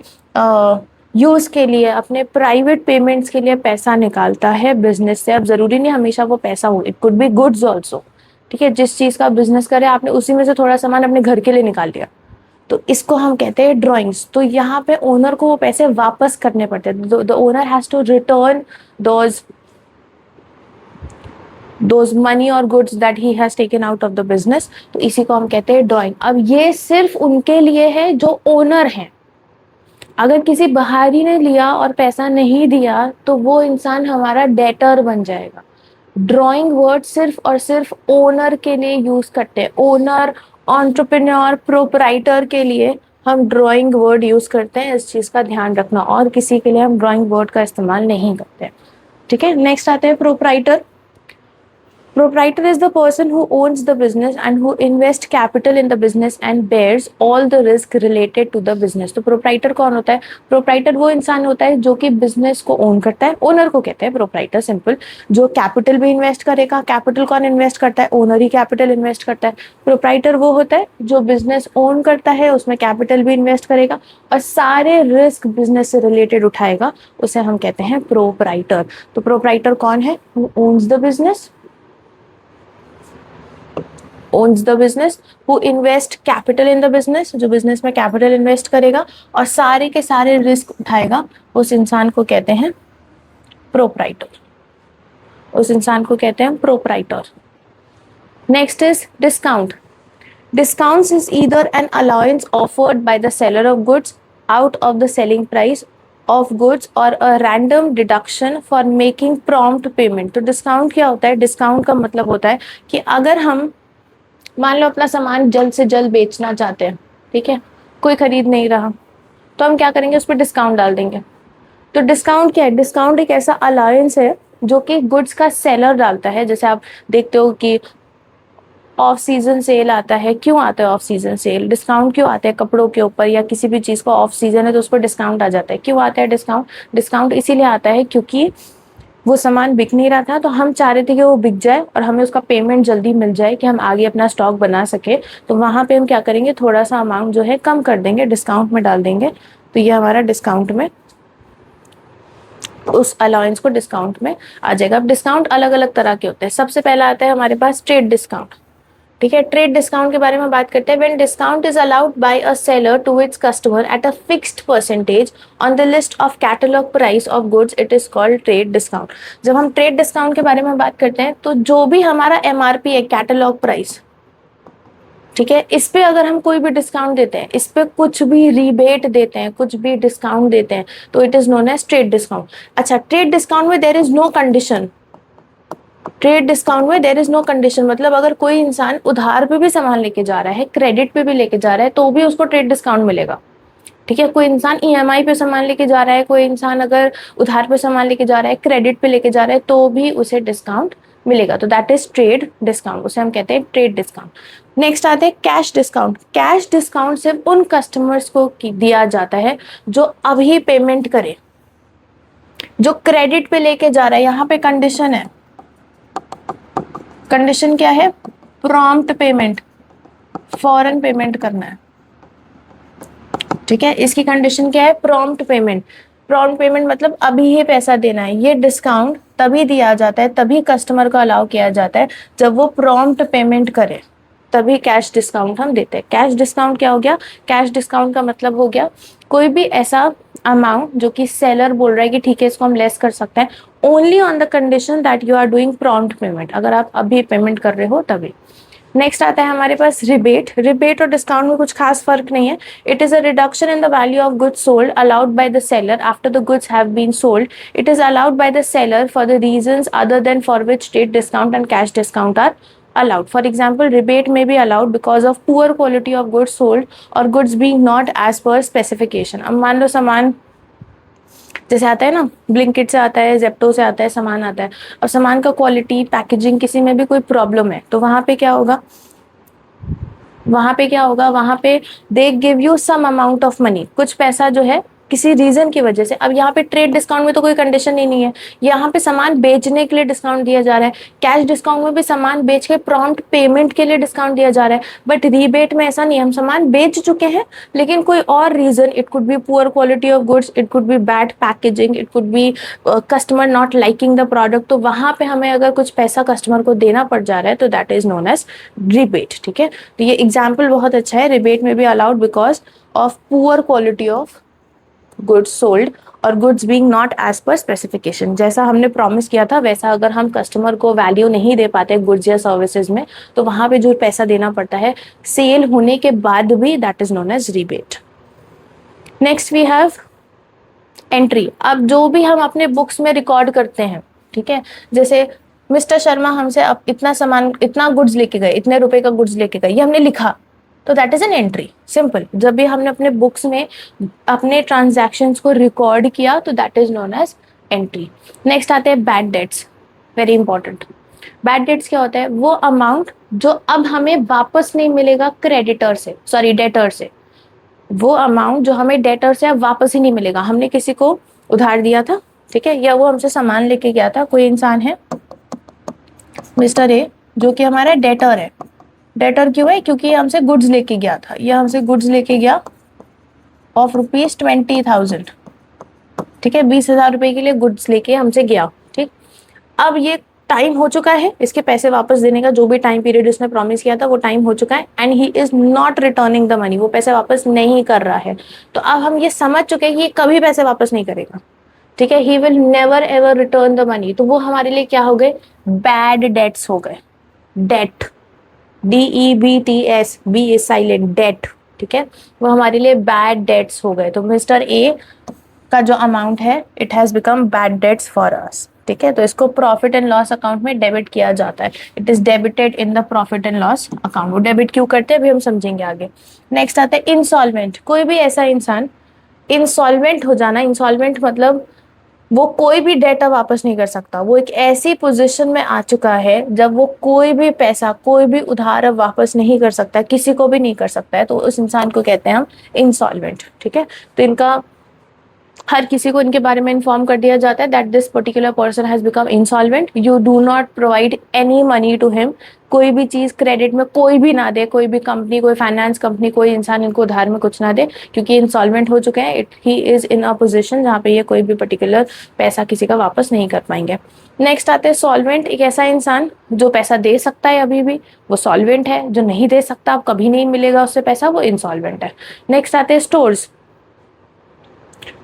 यूज के लिए, अपने प्राइवेट पेमेंट्स के लिए पैसा निकालता है बिजनेस से, अब जरूरी नहीं हमेशा वो पैसा हो, it could B goods also, ठीक है। जिस चीज का बिजनेस करे आपने उसी में से थोड़ा सामान अपने घर के लिए निकाल लिया, तो इसको हम कहते हैं ड्रॉइंग्स। तो यहाँ पे ओनर को वो पैसे वापस करने पड़ते हैं, the owner has to return those money और goods that he has taken out of the business. तो इसी को हम कहते हैं ड्रॉइंग। अब ये सिर्फ उनके लिए है जो ओनर है। अगर किसी बाहरी ने लिया और पैसा नहीं दिया तो वो इंसान हमारा डेटर बन जाएगा। ड्रॉइंग वर्ड सिर्फ और सिर्फ ओनर के लिए यूज करते हैं। ओनर, एंटरप्रेन्योर, प्रोप्राइटर के लिए हम ड्रॉइंग वर्ड यूज करते हैं, इस चीज का ध्यान रखना। और किसी के लिए हम ड्रॉइंग वर्ड का इस्तेमाल नहीं करते, ठीक है। नेक्स्ट आते हैं proprietor. Proprietor is the person who owns the business and who invests capital in the business and bears all the risk related to the business. तो proprietor कौन होता है? Proprietor वो इंसान होता है जो कि business को own करता है, owner को कहते हैं proprietor simple, जो capital भी invest करेगा. capital कौन invest करता है? owner ही capital invest करता है. proprietor वो होता है जो business own करता है, उसमें capital भी invest करेगा और सारे risk business से related उठाएगा, उसे हम कहते हैं proprietor. तो proprietor कौन है? Who owns the business, owns the business, who invest capital in the business, जो business में capital invest करेगा और सारे के सारे रिस्क उठाएगा, उस इंसान को कहते हैं proprietor. उस इंसान को कहते हैं proprietor. Next is discount. Discounts is either an allowance offered by the seller of goods out of the selling price of goods or a random deduction for making prompt payment. तो discount क्या होता है? discount का मतलब होता है कि अगर हम मान लो अपना सामान जल्द से जल्द बेचना चाहते हैं, ठीक है, कोई खरीद नहीं रहा, तो हम क्या करेंगे? उस पर डिस्काउंट डाल देंगे. तो डिस्काउंट क्या है? डिस्काउंट एक ऐसा अलाउंस है जो कि गुड्स का सेलर डालता है. जैसे आप देखते हो कि ऑफ सीजन सेल आता है. क्यों आता है ऑफ सीजन सेल? डिस्काउंट क्यों आता है कपड़ों के ऊपर या किसी भी चीज़ को ऑफ सीजन है तो उस पर डिस्काउंट आ जाता है. क्यों आता है डिस्काउंट? डिस्काउंट इसीलिए आता है क्योंकि वो सामान बिक नहीं रहा था, तो हम चाह रहे थे कि वो बिक जाए और हमें उसका पेमेंट जल्दी मिल जाए कि हम आगे अपना स्टॉक बना सके. तो वहाँ पे हम क्या करेंगे? थोड़ा सा अमाउंट जो है कम कर देंगे, डिस्काउंट में डाल देंगे. तो ये हमारा डिस्काउंट में, उस अलाउंस को डिस्काउंट में आ जाएगा. अब डिस्काउंट अलग अलग तरह के होते हैं. सबसे पहला आता है हमारे पास ट्रेड डिस्काउंट. ठीक है, ट्रेड डिस्काउंट के बारे में बात करते हैं. When discount is allowed by a seller to its customer at a fixed percentage on the list of catalogue price of goods, it is called trade discount. जब हम ट्रेड डिस्काउंट के बारे में बात करते हैं तो जो भी हमारा एमआरपी है, कैटलॉग प्राइस, ठीक है, इस पे अगर हम कोई भी डिस्काउंट देते हैं, इस पे कुछ भी रिबेट देते हैं, कुछ भी डिस्काउंट देते हैं, तो it is known as trade discount. अच्छा, ट्रेड डिस्काउंट में there is no condition. Trade discount में देयर इज नो कंडीशन मतलब अगर कोई इंसान उधार पे भी सामान लेके जा रहा है, क्रेडिट पे भी लेके जा रहा है, तो भी उसको ट्रेड डिस्काउंट मिलेगा. ठीक है, कोई इंसान ईएमआई पे सामान लेके जा रहा है, कोई इंसान अगर उधार पे सामान लेके जा रहा है, क्रेडिट पे लेके जा रहा है, तो भी उसे डिस्काउंट मिलेगा. तो दैट इज ट्रेड डिस्काउंट, उसे हम कहते हैं ट्रेड डिस्काउंट. नेक्स्ट आते हैं कैश डिस्काउंट. कैश डिस्काउंट सिर्फ उन कस्टमर्स को दिया जाता है जो अभी पेमेंट करे, जो क्रेडिट पे लेके जा रहा है. यहाँ पे कंडीशन है, कंडीशन क्या है? प्रॉम्प्ट पेमेंट, फौरन पेमेंट करना है. ठीक है, इसकी कंडीशन क्या है? Prompt payment. प्रॉम्प्ट पेमेंट मतलब अभी ही पैसा देना है. ये डिस्काउंट तभी दिया जाता है, तभी कस्टमर को अलाउ किया जाता है जब वो प्रॉम्प्ट पेमेंट करे, तभी कैश डिस्काउंट हम देते हैं. कैश डिस्काउंट क्या हो गया? कैश डिस्काउंट का मतलब हो गया कोई भी ऐसा अमाउंट जो कि सेलर बोल रहा है कि ठीक है इसको हम लेस कर सकते हैं, only on the condition that you are doing prompt payment. अगर आप अभी पेमेंट कर रहे हो तभी. नेक्स्ट आता है हमारे पास रिबेट. रिबेट और डिस्काउंट में कुछ खास फर्क नहीं है. It is a reduction in the value of goods sold allowed by the seller after the goods have been sold. It is allowed by the seller for the reasons other than for which trade discount and cash discount are allowed. For example, rebate may be allowed because of poor quality of goods sold or goods being not as per specification. अब मान लो सामान जैसे आता है ना, Blinkit से आता है, जेप्टो से आता है, सामान आता है, और सामान का क्वालिटी, पैकेजिंग, किसी में भी कोई प्रॉब्लम है, तो वहाँ पे क्या होगा? वहाँ पे they give you some amount of money, कुछ पैसा जो है किसी रीजन की वजह से. अब यहाँ पे ट्रेड डिस्काउंट में तो कोई कंडीशन ही नहीं है, यहाँ पे सामान बेचने के लिए डिस्काउंट दिया जा रहा है. कैश डिस्काउंट में भी सामान बेच के प्रॉम्प्ट पेमेंट के लिए डिस्काउंट दिया जा रहा है. बट रीबेट में ऐसा नहीं है, हम सामान बेच चुके हैं लेकिन कोई और reason, it could be poor quality of goods, it could be bad packaging, it could be customer not liking the product, तो वहाँ पे हमें अगर कुछ पैसा कस्टमर को देना पड़ जा रहा है तो that is known as rebate. ठीक है, तो ये एग्जाम्पल बहुत अच्छा है. रिबेट में भी allowed because of poor quality of goods sold और goods being not as per specification. जैसा हमने प्रॉमिस किया था वैसा अगर हम कस्टमर को वैल्यू नहीं दे पाते गुड्स या सर्विसेज में, तो वहाँ पे जो पैसा देना पड़ता है सेल होने के बाद भी, that is known as rebate. Next we have entry. अब जो भी हम अपने बुक्स में रिकॉर्ड करते हैं, ठीक है, जैसे मिस्टर शर्मा हमसे अब इतना सामान, इतना गुड्स लेके गए, इतने रुपए का गुड्स लेके गए, ये हमने लिखा, तो that is an entry. Simple. जब भी हमने अपने बुक्स में अपने ट्रांजैक्शंस को रिकॉर्ड किया तो that is known as entry. Next आते हैं bad debts. Very important. Bad debts क्या होता है? वो अमाउंट जो अब हमें वापस नहीं मिलेगा क्रेडिटर से, सॉरी डेटर से, वो अमाउंट जो हमें डेटर से अब वापस ही नहीं मिलेगा। हमने किसी को उधार दिया था, ठीक है, या वो हमसे सामान लेके गया था। कोई इंसान है मिस्टर ए, जो कि हमारा डेटर है। डेटर क्यों है? क्योंकि ये हमसे गुड्स लेके गया था, ये हमसे गुड्स लेके गया ऑफ ₹20,000, ठीक है, 20,000 रुपए के लिए गुड्स लेके हमसे गया, ठीक। अब ये टाइम हो चुका है, इसके पैसे वापस देने का जो भी टाइम पीरियड उसने प्रॉमिस किया था वो टाइम हो चुका है, and he is not returning the money, वो पैसे वापस नहीं कर रहा है। तो अब हम ये समझ चुके हैं कि ये कभी पैसे वापस नहीं करेगा, ठीक है, he will never ever return the money. तो वो हमारे लिए क्या हो गए? बैड डेट्स हो गए। Debt, DEBTS, B is silent, debt, ठीक है, वो हमारे लिए बैड डेट्स हो गए। तो मिस्टर ए का जो अमाउंट है it has become bad debts for us, ठीक है। तो इसको प्रॉफिट एंड लॉस अकाउंट में डेबिट किया जाता है, it is debited in the profit and loss account. वो डेबिट क्यों करते हैं अभी हम समझेंगे आगे। नेक्स्ट आता है इंसॉल्वेंट। कोई भी ऐसा इंसान इंसॉल्वेंट हो जाना, इंसॉल्वेंट मतलब वो कोई भी डेट वापस नहीं कर सकता, वो एक ऐसी पोजीशन में आ चुका है जब वो कोई भी पैसा, कोई भी उधार अब वापस नहीं कर सकता, किसी को भी नहीं कर सकता है, तो उस इंसान को कहते हैं हम इंसॉल्वेंट, ठीक है। तो इनका हर किसी को इनके बारे में इन्फॉर्म कर दिया जाता है that this particular person has become insolvent, you do not provide any money to him. कोई भी चीज क्रेडिट में कोई भी ना दे, कोई भी कंपनी, कोई फाइनेंस कंपनी, कोई इंसान इनको उधार में कुछ ना दे, क्योंकि इंसॉल्वेंट हो चुके हैं। He is in a position जहाँ पे ये कोई भी पर्टिकुलर पैसा किसी का वापस नहीं कर पाएंगे। नेक्स्ट आते हैं सॉल्वेंट। एक ऐसा इंसान जो पैसा दे सकता है अभी भी, वो सॉल्वेंट है। जो नहीं दे सकता, अब कभी नहीं मिलेगा उससे पैसा, वो इंसॉल्वेंट है। नेक्स्ट आते हैं stores.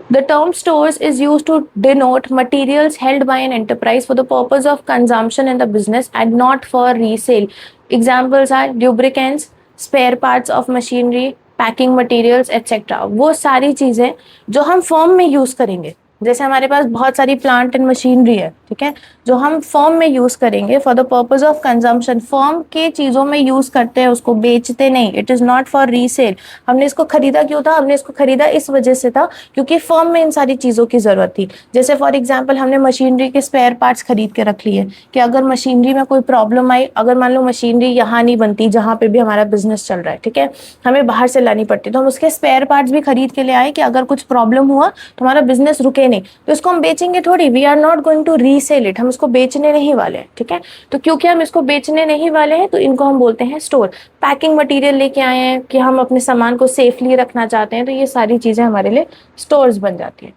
The term stores is used to denote materials held by an enterprise for the purpose of consumption in the business and not for resale. Examples are lubricants, spare parts of machinery, packing materials, etc. वो सारी चीजें जो हम form में use करेंगे, जैसे हमारे पास बहुत सारी प्लांट एंड मशीनरी है, ठीक है, जो हम फॉर्म में यूज करेंगे for the purpose of consumption, form के चीजों में यूज करते हैं, उसको बेचते नहीं। It is not for resale. हमने इसको खरीदा क्यों था? हमने इसको खरीदा इस वजह से था क्योंकि फॉर्म में इन सारी चीजों की जरूरत थी। जैसे फॉर एग्जाम्पल हमने मशीनरी के स्पेयर पार्ट्स खरीद के रख लिए कि अगर मशीनरी में कोई प्रॉब्लम आई, अगर मान लो मशीनरी यहाँ नहीं बनती जहाँ पे भी हमारा बिजनेस चल रहा है, ठीक है, हमें बाहर से लानी पड़ती, तो हम उसके स्पेयर पार्ट्स भी खरीद के ले आए कि अगर कुछ प्रॉब्लम हुआ तो हमारा बिजनेस रुके नहीं। तो इसको हम बेचेंगे थोड़ी, we are not going to resell it, हम इसको बेचने नहीं वाले हैं, ठीक है। तो क्योंकि हम इसको बेचने नहीं वाले हैं तो इनको हम बोलते हैं स्टोर। पैकिंग मटेरियल लेके आए हैं कि हम अपने सामान को सेफली रखना चाहते हैं, तो ये सारी चीजें हमारे लिए स्टोर्स बन जाती हैं।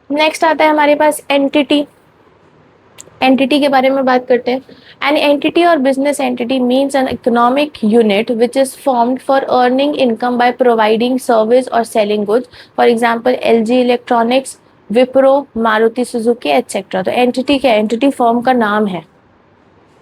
नेक्स्ट आता है हमारे पास एंटिटी। एंटिटी के बारे में बात करते हैं। एन एंटिटी और business entity means an economic unit which is formed for earning income by providing service और selling goods. For example LG electronics, Wipro, Maruti Suzuki etcetera. तो एंटिटी क्या है? एंटिटी फर्म का नाम है,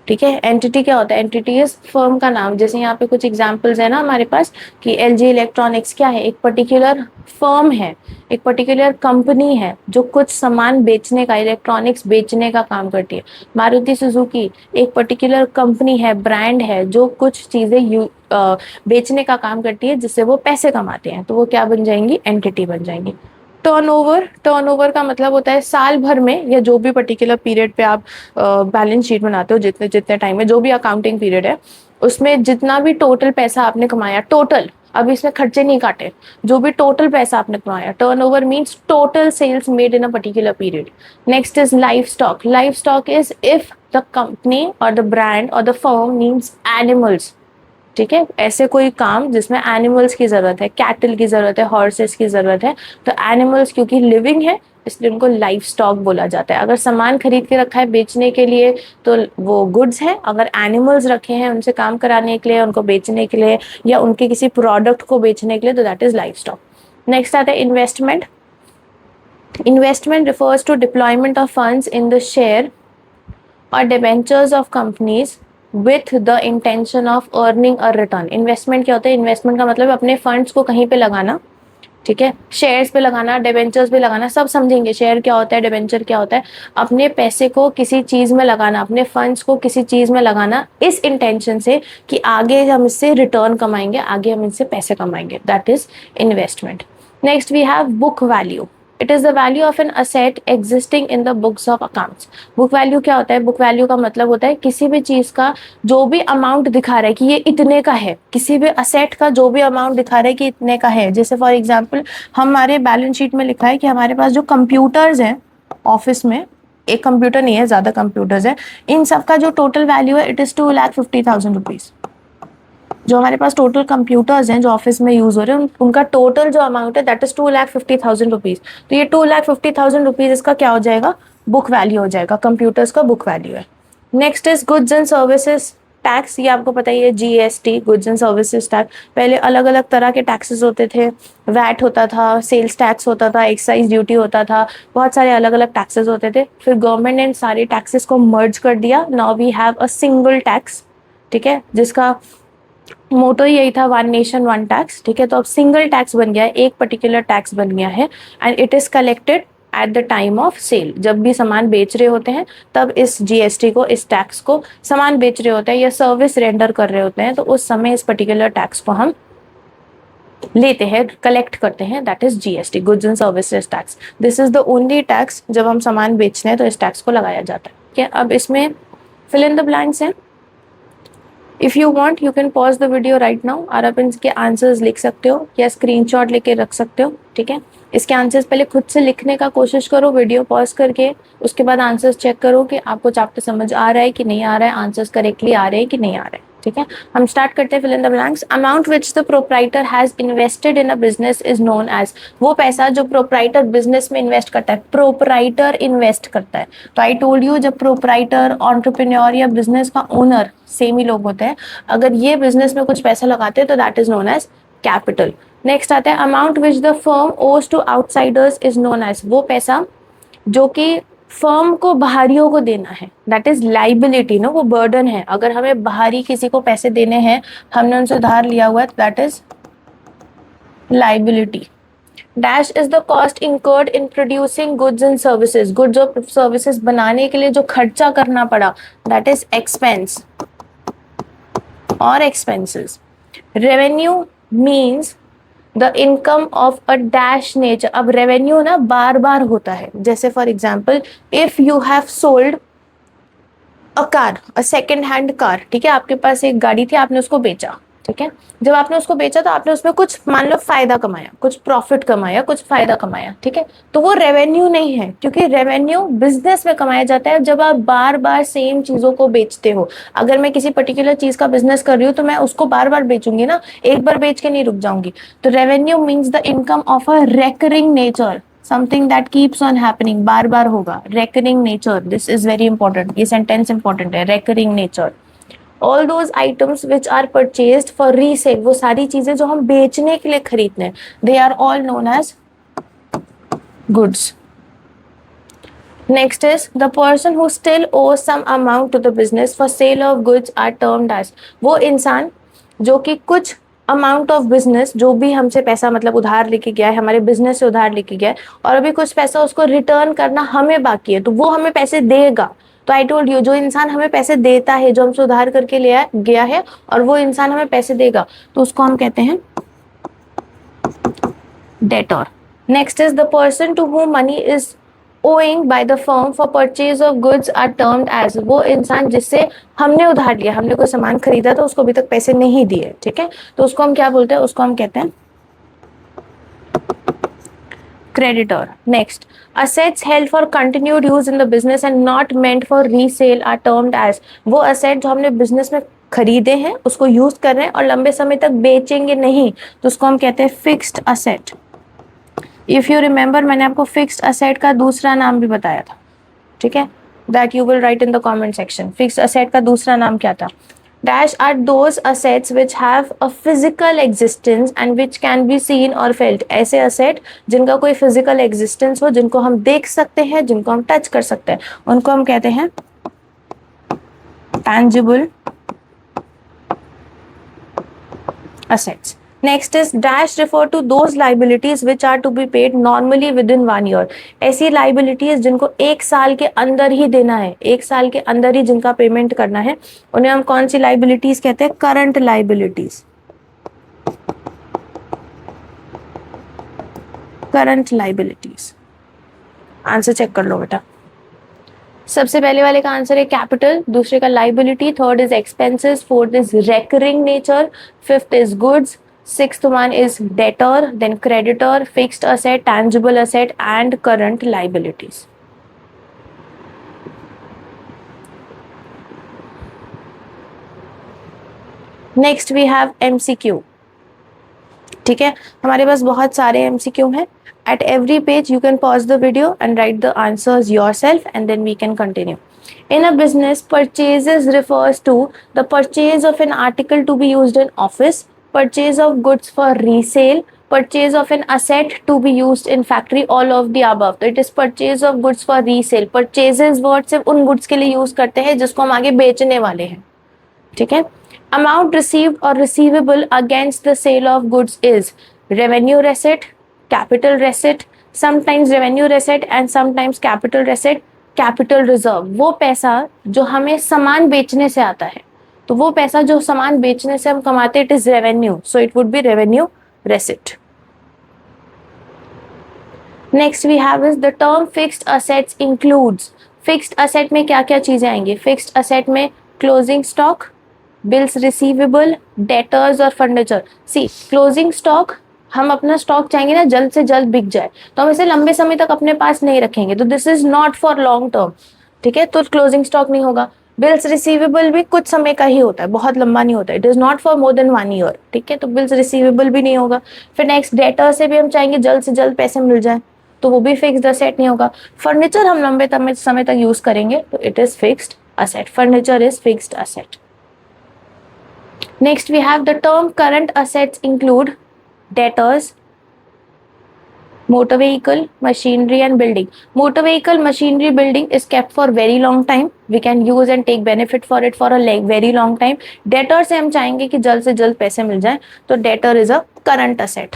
ठीक है। एंटिटी क्या होता है? एंटिटी इज फर्म का नाम। जैसे यहाँ पे कुछ एग्जांपल्स है ना हमारे पास कि LG इलेक्ट्रॉनिक्स क्या है? एक पर्टिकुलर फर्म है, एक पर्टिकुलर कंपनी है जो कुछ सामान बेचने का, इलेक्ट्रॉनिक्स बेचने का काम करती है। मारुति सुजुकी एक पर्टिकुलर कंपनी है, ब्रांड है जो कुछ चीजें बेचने का काम करती है जिससे वो पैसे कमाते हैं, तो वो क्या बन जाएंगी? एंटिटी बन जाएंगी। टर्नओवर, टर्नओवर का मतलब होता है साल भर में या जो भी पर्टिकुलर पीरियड पे आप बैलेंस शीट बनाते हो, जितने जितने टाइम में जो भी अकाउंटिंग पीरियड है उसमें जितना भी टोटल पैसा आपने कमाया, टोटल, अब इसमें खर्चे नहीं काटे, जो भी टोटल पैसा आपने कमाया। Turnover means total sales made in a particular period. Next is life stock. Life stock is if the company or the brand or the firm needs animals, ठीक है, ऐसे कोई काम जिसमें एनिमल्स की जरूरत है, कैटल की जरूरत है, हॉर्सेस की जरूरत है, तो एनिमल्स क्योंकि लिविंग है इसलिए उनको लाइफ स्टॉक बोला जाता है। अगर सामान खरीद के रखा है बेचने के लिए तो वो गुड्स है, अगर एनिमल्स रखे हैं उनसे काम कराने के लिए, उनको बेचने के लिए या उनके किसी प्रोडक्ट को बेचने के लिए, तो that is life stock. Next आता है investment. Investment refers to deployment of funds in the share और debentures of companies with the intention of earning a return. Investment क्या होता है? इन्वेस्टमेंट का मतलब अपने फंड्स को कहीं पे लगाना, ठीक है, शेयर्स पे लगाना, डिबेंचर्स पे लगाना, सब समझेंगे शेयर क्या होता है, डिबेंचर क्या होता है। अपने पैसे को किसी चीज में लगाना, अपने फंड्स को किसी चीज में लगाना इस इंटेंशन से कि आगे हम इससे रिटर्न कमाएंगे, आगे हम इनसे पैसे कमाएंगे, that is investment. Next we have book value. It is the value of an asset existing in the books of accounts. Book value क्या होता है? बुक वैल्यू का मतलब होता है किसी भी चीज का जो भी अमाउंट दिखा रहा है कि ये इतने का है, किसी भी असेट का जो भी अमाउंट दिखा रहा है कि इतने का है। जैसे फॉर एग्जाम्पल हमारे बैलेंस शीट में लिखा है कि हमारे पास जो कंप्यूटर्स हैं ऑफिस में, एक कंप्यूटर नहीं है, ज्यादा कंप्यूटर्स है, इन सब का जो टोटल वैल्यू है इट इज 2,50,000 रुपीज। जो हमारे पास टोटल कंप्यूटर्स हैं जो ऑफिस में यूज हो रहे हैं उनका टोटल जो अमाउंट है दैट इज 2,50,000 रुपीज। तो ये 2,50,000 रुपीज इसका क्या हो जाएगा? बुक वैल्यू हो जाएगा, कंप्यूटर्स का बुक वैल्यू है। Next is goods and services tax. ये आपको पता ही है, GST, goods and services tax. पहले अलग अलग तरह के टैक्सेस होते थे, वैट होता था, सेल्स टैक्स होता था, एक्साइज ड्यूटी होता था, बहुत सारे अलग अलग टैक्सेस होते थे। फिर गवर्नमेंट ने सारे टैक्सेस को मर्ज कर दिया, now we have a single tax, ठीक है, जिसका मोटो ही यही था, वन नेशन वन टैक्स, ठीक है। तो अब सिंगल टैक्स बन गया है, एक पर्टिकुलर टैक्स बन गया है, and it is collected at the time of sale. जब भी सामान बेच रहे होते हैं तब इस जीएसटी को, इस टैक्स को, सामान बेच रहे होते हैं या सर्विस रेंडर कर रहे होते हैं तो उस समय इस पर्टिकुलर टैक्स को हम लेते हैं, कलेक्ट करते हैं, that is GST, goods and services tax. This is the only tax जब हम सामान बेचते हैं तो इस टैक्स को लगाया जाता है, ठीक है। अब इसमें फिल इन द ब्लैंक्स है। If you want you can pause the video right now और आप इनके आंसर्स लिख सकते हो या स्क्रीनशॉट लेके रख सकते हो, ठीक है। इसके आंसर्स पहले खुद से लिखने का कोशिश करो वीडियो पॉज करके, उसके बाद आंसर्स चेक करो कि आपको चैप्टर समझ आ रहा है कि नहीं आ रहा है, आंसर्स करेक्टली आ रहे हैं कि नहीं आ रहे हैं, ठीक है। हम स्टार्ट करते हैं fill in the blanks. Amount which the proprietor has invested in a business is known as. वो पैसा जो प्रोप्राइटर बिजनेस में इन्वेस्ट करता है, प्रोप्राइटर इन्वेस्ट करता है। तो आई टोल्ड यू, जब प्रोप्राइटर, एंटरप्रेन्योर या बिजनेस का ओनर सेम ही लोग होते हैं, अगर ये बिजनेस में कुछ पैसा लगाते हैं तो that is known as capital. Next आता है amount which the firm owes to outsiders is known as. वो पैसा जो कि फर्म को बाहरियों को देना है, दैट इज लाइबिलिटी ना, वो बर्डन है। अगर हमें बाहरी किसी को पैसे देने हैं, हमने उनसे उधार लिया हुआ है, that is liability. Dash is the cost incurred in producing goods and services. Goods और सर्विसेज बनाने के लिए जो खर्चा करना पड़ा, दैट इज एक्सपेंस और expenses. Revenue means the income of a dash nature. अब रेवेन्यू ना बार बार होता है, जैसे for example if you have sold a car, a second hand car, ठीक है, आपके पास एक गाड़ी थी, आपने उसको बेचा, ठीक है। जब आपने उसको बेचा तो आपने उसमें कुछ मान लो फायदा कमाया, कुछ प्रॉफिट कमाया, कुछ फायदा कमाया, ठीक है। तो वो रेवेन्यू नहीं है, क्योंकि रेवेन्यू बिजनेस में कमाया जाता है जब आप बार बार सेम चीजों को बेचते हो। अगर मैं किसी पर्टिकुलर चीज का बिजनेस कर रही हूँ तो मैं उसको बार बार बेचूंगी ना, एक बार बेच के नहीं रुक जाऊंगी। तो revenue means the income of a recurring nature, something that keeps on happening, बार बार होगा, recurring nature. This is very important, ये सेंटेंस इंपॉर्टेंट है, recurring nature. All those items which are purchased for resale, वो सारी चीजें जो हम बेचने के लिए खरीदते हैं, they are all known as goods. Next is the person who still owes some amount to the business for sale of goods are termed as. वो इंसान जो कि कुछ अमाउंट ऑफ बिजनेस, जो भी हमसे पैसा मतलब उधार लेके गया है, हमारे बिजनेस से उधार लेके गया है, और अभी कुछ पैसा उसको रिटर्न करना हमें बाकी है, तो वो हमें पैसे देगा। तो आई टोल्ड यू, जो इंसान हमें पैसे देता है, जो हमसे उधार करके लिया गया है और वो इंसान हमें पैसे देगा, तो उसको हम कहते हैं debtor. Next is the person to whom money is owing by the firm for purchase of goods are termed as। वो इंसान जिससे हमने उधार लिया, हमने कोई सामान खरीदा तो उसको अभी तक पैसे नहीं दिए, ठीक है, तो उसको हम क्या बोलते हैं? उसको हम कहते हैं creditor. Next, assets held for continued use in the business and not meant for resale are termed as। वो asset जो हमने business में खरीदे हैं, उसको यूज कर रहे हैं और लंबे समय तक बेचेंगे नहीं, तो उसको हम कहते हैं fixed asset. If you remember, मैंने आपको फिक्स्ड असेट का दूसरा नाम भी बताया था, ठीक है, that you will write in the comment section. Fixed asset का दूसरा नाम क्या था? Dash are those assets which have a physical existence and which can be seen or felt। ऐसे asset जिनका कोई physical existence हो, जिनको हम देख सकते हैं, जिनको हम टच कर सकते हैं, उनको हम कहते हैं tangible assets। Next is dash refer to those liabilities which are to be paid normally within 1 year। ऐसी liabilities जिनको एक साल के अंदर ही देना है, एक साल के अंदर ही जिनका पेमेंट करना है, उन्हें हम कौन सी liabilities कहते हैं? Current liabilities। Current liabilities। Answer check कर लो बेटा। सबसे पहले वाले का आंसर है कैपिटल, दूसरे का liability, third is expenses, fourth is recurring nature, fifth is goods, sixth one is debtor, then creditor, fixed asset, tangible asset and current liabilities. Next we have MCQ. ठीक है, हमारे पास बहुत सारे एमसीक्यू हैं। At every page you can pause the video and write the answers yourself and then we can continue. In a business, purchases refers to the purchase of an article to be used in office, purchase of goods for resale, purchase of an asset to be used in factory, all of the above. तो it is purchase of goods for resale. Purchases word सिर्फ उन goods के लिए use करते हैं जिसको हम आगे बेचने वाले हैं। ठीक है, amount received or receivable against the sale of goods is revenue receipt, capital receipt, sometimes revenue receipt and sometimes capital receipt, capital reserve। वो पैसा जो हमें सामान बेचने से आता है, तो वो पैसा जो सामान बेचने से हम कमाते, it is revenue, so it would be revenue receipt. Next we have is the term fixed assets includes. Fixed asset में क्या क्या चीजें आएंगी? फिक्स्ड असेट में closing stock, bills receivable, debtors और फर्नीचर। सी क्लोजिंग स्टॉक, हम अपना stock चाहेंगे ना जल्द से जल्द बिक जाए, तो हम इसे लंबे समय तक अपने पास नहीं रखेंगे, तो this is not for long term. ठीक है, तो क्लोजिंग स्टॉक नहीं होगा। बिल्स रिसीवेबल भी कुछ समय का ही होता है, बहुत लंबा नहीं होता है, it is not for more than 1 year. ठीक है, तो बिल्स रिसीवेबल भी नहीं होगा। फिर नेक्स्ट डेटर से भी हम चाहेंगे जल्द से जल्द पैसे मिल जाए, तो वो भी फिक्स्ड असेट नहीं होगा। फर्नीचर हम लंबे समय तक यूज करेंगे, तो it is fixed asset. Furniture is fixed asset. Next we have the term current assets include debtors, motor vehicle, machinery and building. Motor vehicle, machinery, building is kept for very long time. We can use and take benefit for it for a very long time. Debtor से हम चाहेंगे कि जल्द से जल्द पैसे मिल जाए, तो debtor is a current asset.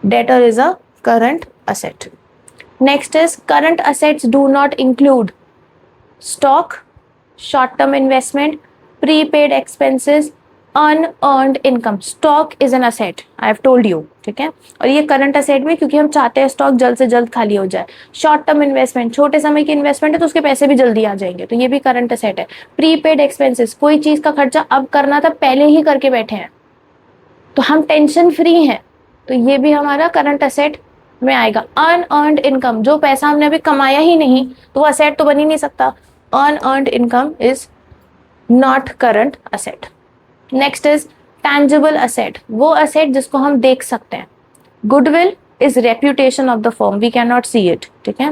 Debtor is a current asset. Next is current assets do not include stock, short-term investment, prepaid expenses, unearned income. Stock is an asset, I have told you. ठीक है, और ये current asset में, क्योंकि हम चाहते हैं stock जल्द से जल्द खाली हो जाए। शॉर्ट टर्म इन्वेस्टमेंट, छोटे समय की इन्वेस्टमेंट है तो उसके पैसे भी जल्दी आ जाएंगे, तो ये भी करंट असेट है। प्रीपेड एक्सपेंसेस, कोई चीज का खर्चा अब करना था, पहले ही करके बैठे हैं, तो हम टेंशन फ्री हैं, तो ये भी हमारा करंट असेट में आएगा। अनअर्न्ड इनकम, जो पैसा हमने अभी कमाया ही नहीं, तो वो असेट तो बन ही नहीं सकता। Unearned income is not current asset. Next is tangible asset, वो असेट जिसको हम देख सकते हैं। Goodwill is reputation of the firm, we can not see it. ठीक है,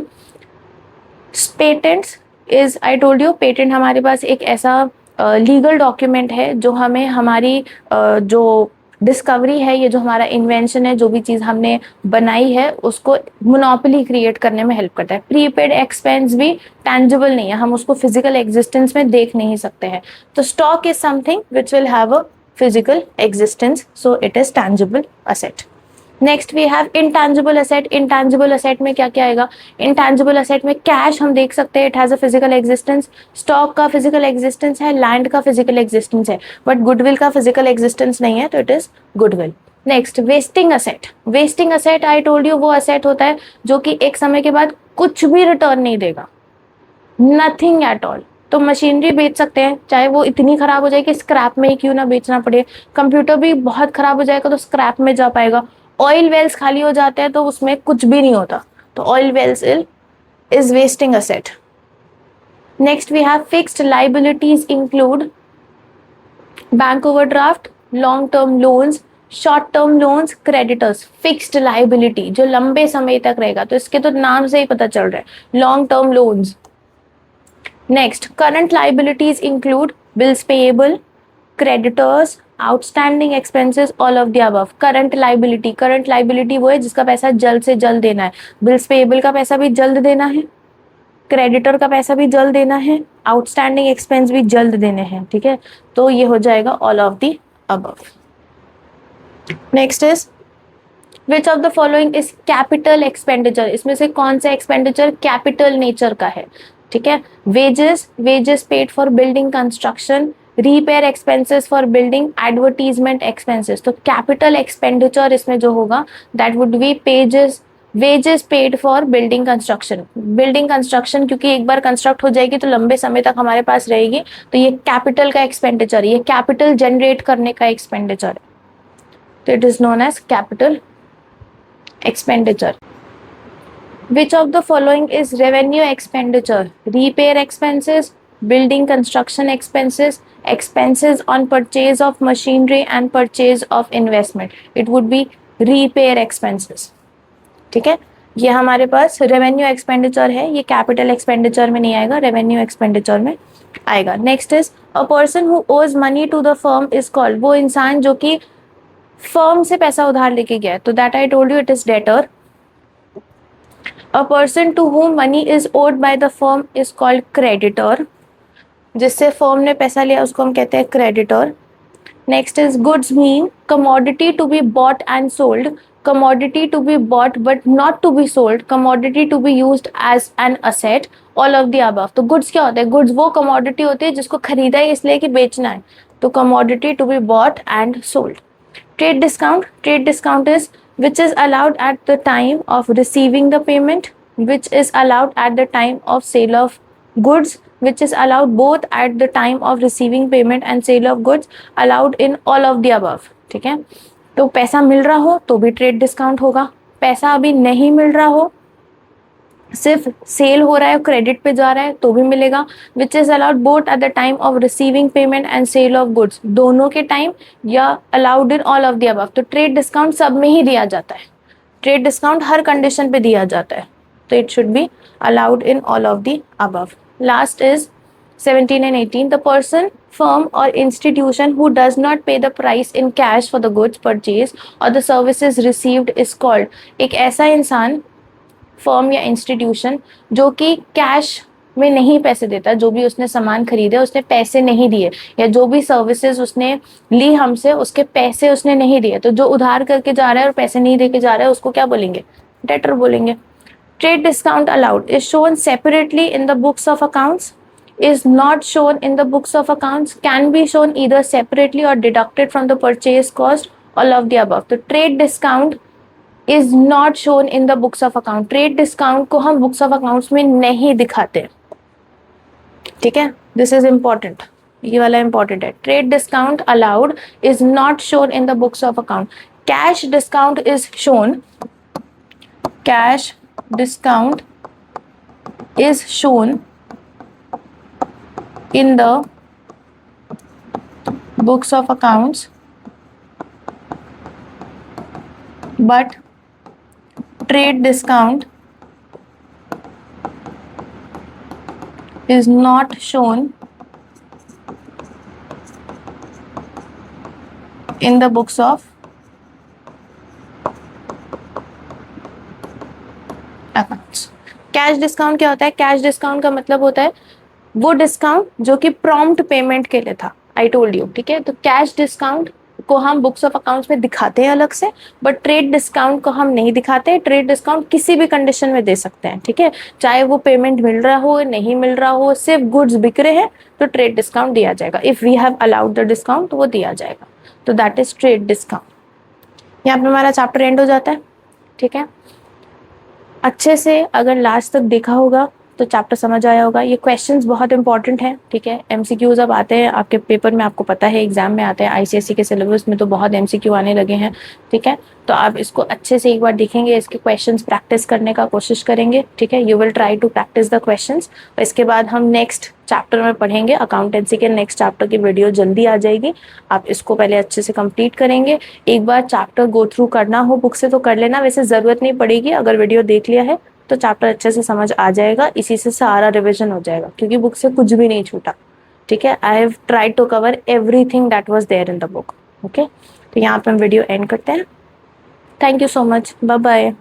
patents is, I told you, patent हमारे पास एक ऐसा लीगल डॉक्यूमेंट है जो हमें हमारी जो डिस्कवरी है, ये जो हमारा इन्वेंशन है, जो भी चीज़ हमने बनाई है, उसको मोनोपोली क्रिएट करने में हेल्प करता है। प्रीपेड एक्सपेंस भी टैंजिबल नहीं है, हम उसको फिजिकल एग्जिस्टेंस में देख नहीं सकते हैं। तो stock is something which will have a physical existence, so it is tangible asset. Next we have intangible asset. Intangible asset में क्या क्या आएगा? इंटैंजिबल असेट में कैश हम देख सकते हैं, it has a physical existence. Stock का फिजिकल एग्जिस्टेंस है, लैंड का फिजिकल एग्जिस्टेंस है, बट गुडविल का फिजिकल एग्जिस्टेंस नहीं है, तो it is goodwill. Next wasting asset. Wasting asset, I told you, वो असेट होता है जो कि एक समय के बाद कुछ भी रिटर्न नहीं देगा, नथिंग एट ऑल। तो मशीनरी बेच सकते हैं, चाहे वो इतनी खराब हो जाए कि स्क्रैप में ही क्यों ना बेचना पड़े। कंप्यूटर भी बहुत खराब हो जाएगा तो स्क्रैप में जा पाएगा। ऑयल वेल्स खाली हो जाते हैं तो उसमें कुछ भी नहीं होता, तो oil wells is wasting asset. Next we have fixed liabilities include bank overdraft, long term loans, short term loans, creditors. Fixed liability जो लंबे समय तक रहेगा, तो इसके तो नाम से ही पता चल रहा है, long term loans. Next current liabilities include bills payable, creditors, outstanding expenses, all of the above. Current liability, current liability वो है जिसका पैसा जल्द से जल्द देना है। बिल्स पेएबल का पैसा भी जल्द देना है, क्रेडिटर का पैसा भी जल्द देना है, आउटस्टैंडिंग एक्सपेंस भी जल्द देने हैं। ठीक है, तो ये हो जाएगा all of the above. Next is which of the following is capital expenditure. इसमें से कौन सा एक्सपेंडिचर कैपिटल नेचर का है? ठीक है, wages, wages paid for building construction, repair expenses for building, advertisement expenses. तो कैपिटल एक्सपेंडिचर इसमें जो होगा that would be pages, wages paid for building construction, building construction क्योंकि एक बार कंस्ट्रक्ट हो जाएगी तो लंबे समय तक हमारे पास रहेगी, तो ये कैपिटल का एक्सपेंडिचर है, ये कैपिटल जनरेट करने का एक्सपेंडिचर है, तो it is known as capital expenditure. Which of the following is revenue expenditure? Repair expenses, building construction expenses, expenses on purchase of machinery and purchase of investment. It would be repair expenses. ठीक है, ये हमारे पास revenue expenditure है, ये capital expenditure में नहीं आएगा, revenue expenditure में आएगा. Next is a person who owes money to the firm is called, वो इंसान जो कि फर्म से पैसा उधार लेके गया, तो that I told you it is debtor. A person to whom money is owed by the firm is called creditor. जिससे फर्म ने पैसा लिया उसको हम कहते हैं creditor. Next is goods mean commodity to be bought and sold, commodity to be bought but not to be sold, commodity to be used as an asset, all of the above. तो goods क्या होता है? goods वो commodity होती है जिसको खरीदा है इसलिए कि बेचना है, तो commodity to be bought and sold. Trade discount is which is allowed at the time of receiving the payment, which is allowed at the time of sale of goods, which is allowed both at the time of receiving payment and sale of goods, allowed in all of the above. ठीक है, तो पैसा मिल रहा हो तो भी trade discount होगा, पैसा अभी नहीं मिल रहा हो, सिर्फ सेल हो रहा है, क्रेडिट पे जा रहा है तो भी मिलेगा. Which is allowed both at the time of receiving payment and sale of goods, दोनों के टाइम, या allowed in all of the above. तो ट्रेड डिस्काउंट सब में ही दिया जाता है, ट्रेड डिस्काउंट हर कंडीशन पे दिया जाता है, तो it should be allowed in all of the above. Last is 17 and 18. The person, firm or institution who does not pay the price in cash for the goods purchased or the services received is called. एक ऐसा इंसान, firm या institution जो कि cash में नहीं पैसे देता, जो भी उसने सामान खरीदे उसने पैसे नहीं दिए, या जो भी सर्विसेज उसने ली हमसे उसके पैसे उसने नहीं दिए, तो जो उधार करके जा रहा है और पैसे नहीं देके जा रहा है उसको क्या बोलेंगे? डेटर बोलेंगे. Trade discount allowed is shown separately in the books of accounts, is not shown in the books of accounts, can be shown either separately or deducted from the purchase cost, all of the above. तो trade discount is not shown in the books of account. Trade discount को हम books of accounts में नहीं दिखाते, ठीक है, this is important, ये वाला इंपॉर्टेंट है. Trade discount allowed is not shown in the books of account. Cash discount is shown, cash discount is shown in the books of accounts, but trade discount is not shown in the books of accounts. Cash discount क्या होता है? Cash discount का मतलब होता है वो discount जो कि प्रॉम्प्ट पेमेंट के लिए था, आई टोल्ड यू, ठीक है. तो कैश डिस्काउंट को हम बुक्स ऑफ अकाउंट्स में दिखाते हैं अलग से, बट ट्रेड डिस्काउंट को हम नहीं दिखाते हैं. ट्रेड डिस्काउंट किसी भी कंडीशन में दे सकते हैं, ठीक है, चाहे वो पेमेंट मिल रहा हो नहीं मिल रहा हो, सिर्फ गुड्स बिक रहे हैं तो ट्रेड डिस्काउंट दिया जाएगा. If we have allowed the discount तो वो दिया जाएगा, तो दैट इज ट्रेड डिस्काउंट. यहाँ पे हमारा चैप्टर एंड हो जाता है, ठीक है. अच्छे से अगर लास्ट तक देखा होगा तो चैप्टर समझ आया होगा. ये क्वेश्चंस बहुत इंपॉर्टेंट हैं, ठीक है. एमसीक्यूज अब आते हैं आपके पेपर में, आपको पता है एग्जाम में आते हैं, आईसीएसई के सिलेबस में तो बहुत एमसीक्यू आने लगे हैं, ठीक है. तो आप इसको अच्छे से एक बार देखेंगे, इसके क्वेश्चंस प्रैक्टिस करने का कोशिश करेंगे, ठीक है. You will try to practice the questions. इसके बाद हम नेक्स्ट चैप्टर में पढ़ेंगे अकाउंटेंसी के. नेक्स्ट चैप्टर की वीडियो जल्दी आ जाएगी, आप इसको पहले अच्छे से कंप्लीट करेंगे. एक बार चैप्टर गो थ्रू करना हो बुक से तो कर लेना, वैसे ज़रूरत नहीं पड़ेगी, अगर वीडियो देख लिया है तो चैप्टर अच्छे से समझ आ जाएगा, इसी से सारा रिवीजन हो जाएगा क्योंकि बुक से कुछ भी नहीं छूटा, ठीक है. I have tried to cover everything that was there in the book, okay. तो यहाँ पे हम वीडियो एंड करते हैं. Thank you so much, bye bye.